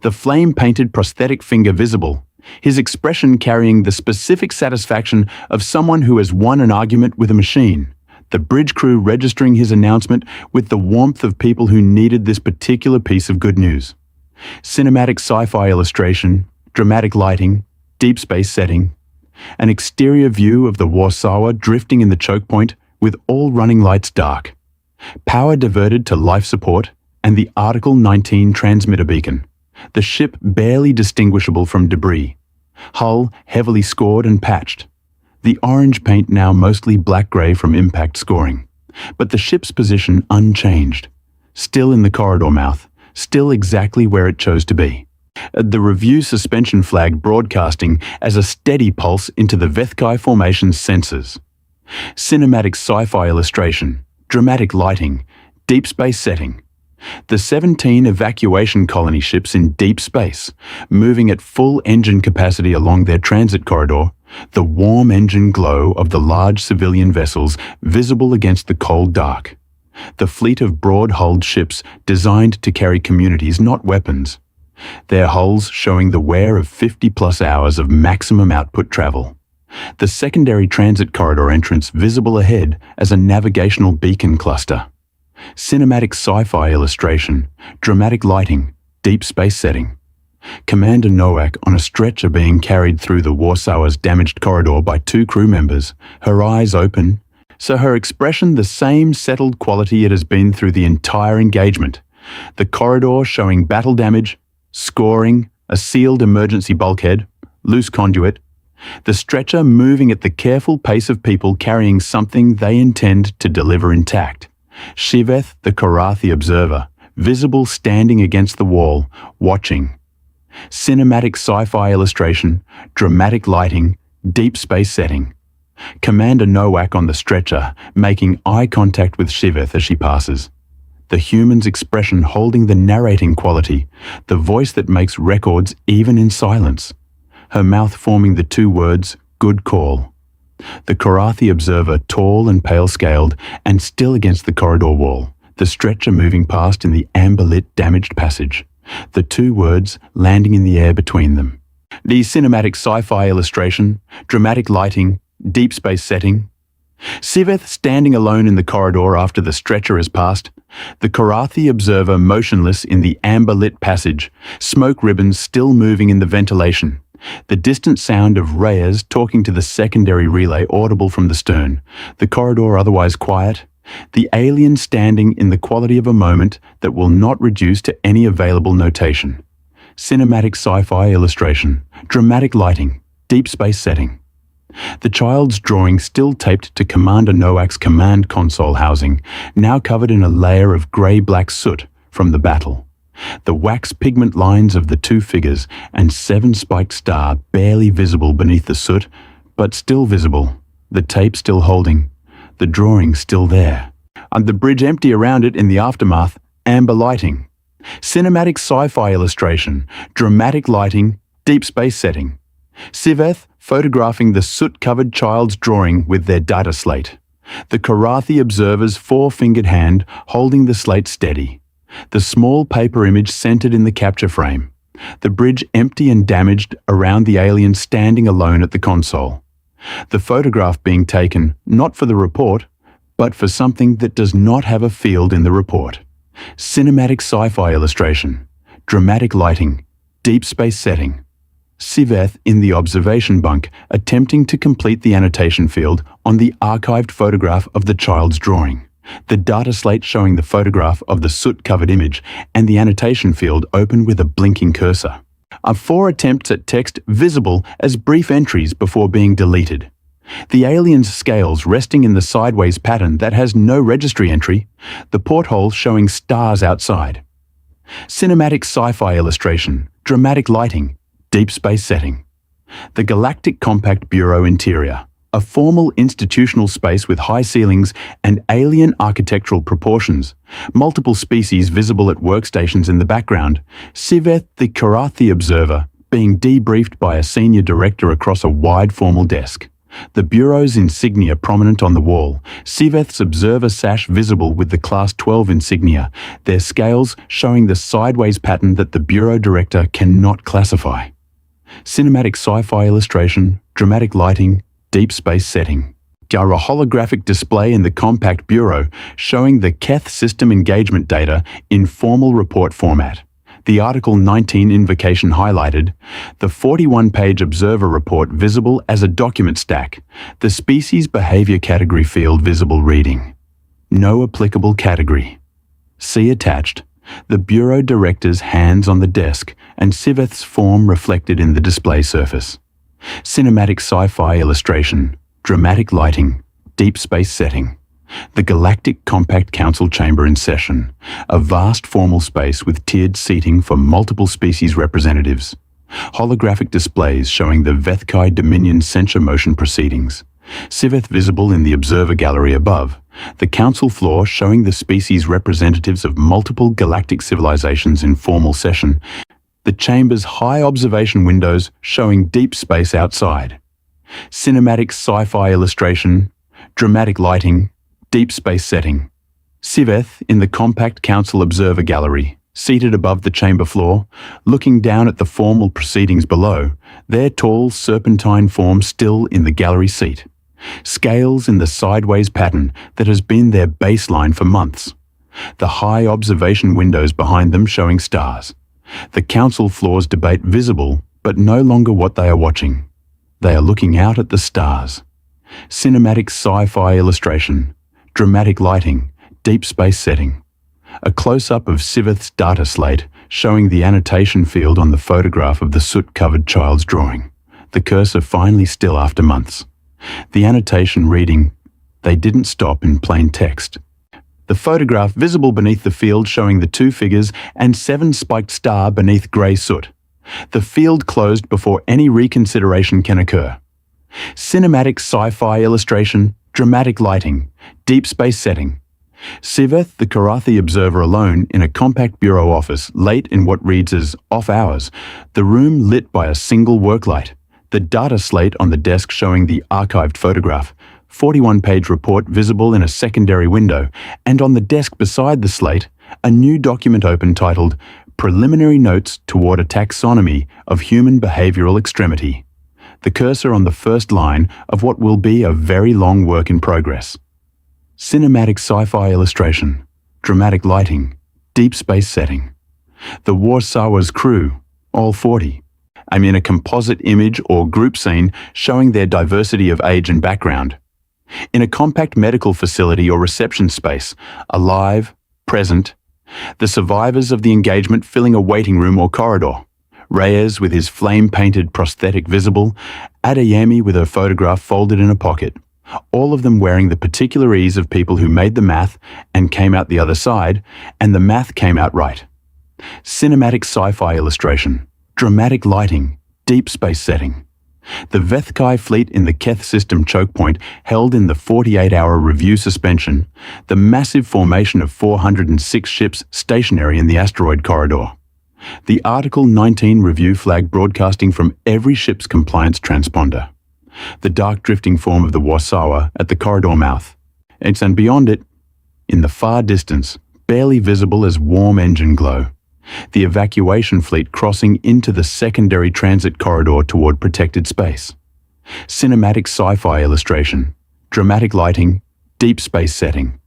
The flame-painted prosthetic finger visible, his expression carrying the specific satisfaction of someone who has won an argument with a machine. The bridge crew registering his announcement with the warmth of people who needed this particular piece of good news. Cinematic sci-fi illustration, dramatic lighting, deep space setting. An exterior view of the Warsawa drifting in the choke point with all running lights dark. Power diverted to life support and the Article 19 transmitter beacon. The ship barely distinguishable from debris. Hull heavily scored and patched. The orange paint now mostly black-grey from impact scoring. But the ship's position unchanged. Still in the corridor mouth, still exactly where it chose to be. The review suspension flag broadcasting as a steady pulse into the Vethkai formation's sensors. Cinematic sci-fi illustration, dramatic lighting, deep space setting. The 17 evacuation colony ships in deep space, moving at full engine capacity along their transit corridor, the warm engine glow of the large civilian vessels visible against the cold dark. The fleet of broad-hulled ships designed to carry communities, not weapons. Their hulls showing the wear of 50-plus hours of maximum output travel. The secondary transit corridor entrance visible ahead as a navigational beacon cluster. Cinematic sci-fi illustration, dramatic lighting, deep space setting. Commander Nowak on a stretcher being carried through the Warsawa's damaged corridor by two crew members, her eyes open, so her expression the same settled quality it has been through the entire engagement. The corridor showing battle damage, scoring, a sealed emergency bulkhead, loose conduit. The stretcher moving at the careful pace of people carrying something they intend to deliver intact. Shiveth the Karathi observer, visible standing against the wall, watching. Cinematic sci-fi illustration, dramatic lighting, deep space setting. Commander Nowak on the stretcher, making eye contact with Shiveth as she passes. The human's expression holding the narrating quality, the voice that makes records even in silence. Her mouth forming the two words, good call. The Korathi observer, tall and pale-scaled, and still against the corridor wall, the stretcher moving past in the amber-lit damaged passage, the two words landing in the air between them. The cinematic sci-fi illustration, dramatic lighting, deep space setting. Siveth standing alone in the corridor after the stretcher has passed, the Korathi observer motionless in the amber-lit passage, smoke ribbons still moving in the ventilation, the distant sound of Reyes talking to the secondary relay audible from the stern, the corridor otherwise quiet, the alien standing in the quality of a moment that will not reduce to any available notation. Cinematic sci-fi illustration, dramatic lighting, deep space setting. The child's drawing still taped to Commander Nowak's command console housing, now covered in a layer of grey-black soot from the battle. The wax pigment lines of the two figures and 7-spiked star barely visible beneath the soot, but still visible, the tape still holding, the drawing still there. And the bridge empty around it in the aftermath, amber lighting. Cinematic sci-fi illustration, dramatic lighting, deep space setting. Siveth photographing the soot-covered child's drawing with their data slate. The Korathi observer's four-fingered hand holding the slate steady. The small paper image centered in the capture frame. The bridge empty and damaged around the alien standing alone at the console. The photograph being taken not for the report, but for something that does not have a field in the report. Cinematic sci-fi illustration, dramatic lighting, deep space setting. Siveth in the observation bunk attempting to complete the annotation field on the archived photograph of the child's drawing. The data slate showing the photograph of the soot-covered image and the annotation field open with a blinking cursor. 4 attempts at text visible as brief entries before being deleted. The alien's scales resting in the sideways pattern that has no registry entry, the porthole showing stars outside. Cinematic sci-fi illustration, dramatic lighting, deep space setting. The Galactic Compact Bureau interior, a formal institutional space with high ceilings and alien architectural proportions, multiple species visible at workstations in the background, Siveth the Korathi observer being debriefed by a senior director across a wide formal desk. The Bureau's insignia prominent on the wall, Siveth's observer sash visible with the Class 12 insignia, their scales showing the sideways pattern that the Bureau director cannot classify. Cinematic sci-fi illustration, dramatic lighting, deep space setting. A holographic display in the Compact Bureau showing the Keth system engagement data in formal report format. The Article 19 invocation highlighted, the 41-page observer report visible as a document stack, the species behavior category field visible reading. No applicable category. See attached, the Bureau Director's hands on the desk and Siveth's form reflected in the display surface. Cinematic sci-fi illustration, dramatic lighting, deep space setting. The Galactic Compact Council chamber in session, a vast formal space with tiered seating for multiple species representatives. Holographic displays showing the Vethkai Dominion censure motion proceedings. Siveth visible in the observer gallery above. The council floor showing the species representatives of multiple galactic civilizations in formal session. The chamber's high observation windows showing deep space outside. Cinematic sci-fi illustration, dramatic lighting, deep space setting. Siveth in the Compact Council Observer Gallery, seated above the chamber floor, looking down at the formal proceedings below, their tall serpentine form still in the gallery seat. Scales in the sideways pattern that has been their baseline for months. The high observation windows behind them showing stars. The council floor's debate visible, but no longer what they are watching. They are looking out at the stars. Cinematic sci-fi illustration, dramatic lighting, deep space setting. A close-up of Siveth's data slate showing the annotation field on the photograph of the soot-covered child's drawing. The cursor finally still after months. The annotation reading, "They didn't stop," in plain text. The photograph visible beneath the field showing the two figures and 7-spiked star beneath grey soot. The field closed before any reconsideration can occur. Cinematic sci-fi illustration, dramatic lighting, deep space setting. Siveth, the Korathi observer alone in a Compact Bureau office late in what reads as off hours, the room lit by a single work light. The data slate on the desk showing the archived photograph, 41-page report visible in a secondary window, and on the desk beside the slate, a new document open titled Preliminary Notes Toward a Taxonomy of Human Behavioral Extremity. The cursor on the first line of what will be a very long work in progress. Cinematic sci-fi illustration, dramatic lighting, deep space setting. The Warsawa's crew, all 40, in a composite image or group scene showing their diversity of age and background. In a compact medical facility or reception space, alive, present. The survivors of the engagement filling a waiting room or corridor. Reyes with his flame-painted prosthetic visible, Adeyemi with her photograph folded in a pocket, all of them wearing the particular ease of people who made the math and came out the other side, and the math came out right. Cinematic sci-fi illustration, dramatic lighting, deep space setting. The Vethkai fleet in the Keth system choke point held in the 48-hour review suspension, the massive formation of 406 ships stationary in the asteroid corridor. The Article 19 review flag broadcasting from every ship's compliance transponder. The dark drifting form of the Warsawa at the corridor mouth. And beyond it, in the far distance, barely visible as warm engine glow. The evacuation fleet crossing into the secondary transit corridor toward protected space. Cinematic sci-fi illustration, dramatic lighting, deep space setting.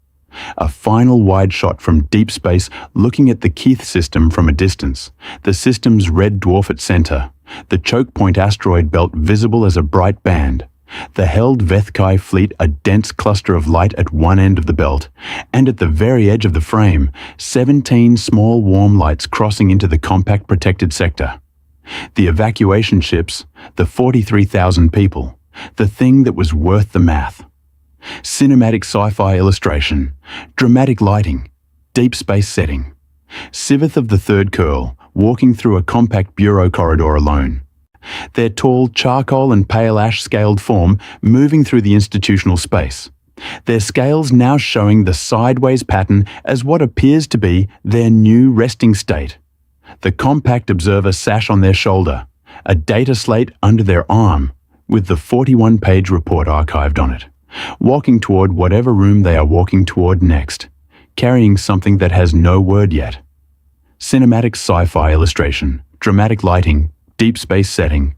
A final wide shot from deep space looking at the Keith system from a distance, the system's red dwarf at center, the choke point asteroid belt visible as a bright band, the held Vethkai fleet a dense cluster of light at one end of the belt, and at the very edge of the frame, 17 small warm lights crossing into the compact protected sector. The evacuation ships, the 43,000 people, the thing that was worth the math. Cinematic sci-fi illustration, dramatic lighting, deep space setting. Siveth of the Third Curl, walking through a compact bureau corridor alone. Their tall charcoal and pale ash-scaled form moving through the institutional space. Their scales now showing the sideways pattern as what appears to be their new resting state. The compact observer sash on their shoulder, a data slate under their arm, with the 41-page report archived on it. Walking toward whatever room they are walking toward next, carrying something that has no word yet. Cinematic sci-fi illustration, dramatic lighting, deep space setting,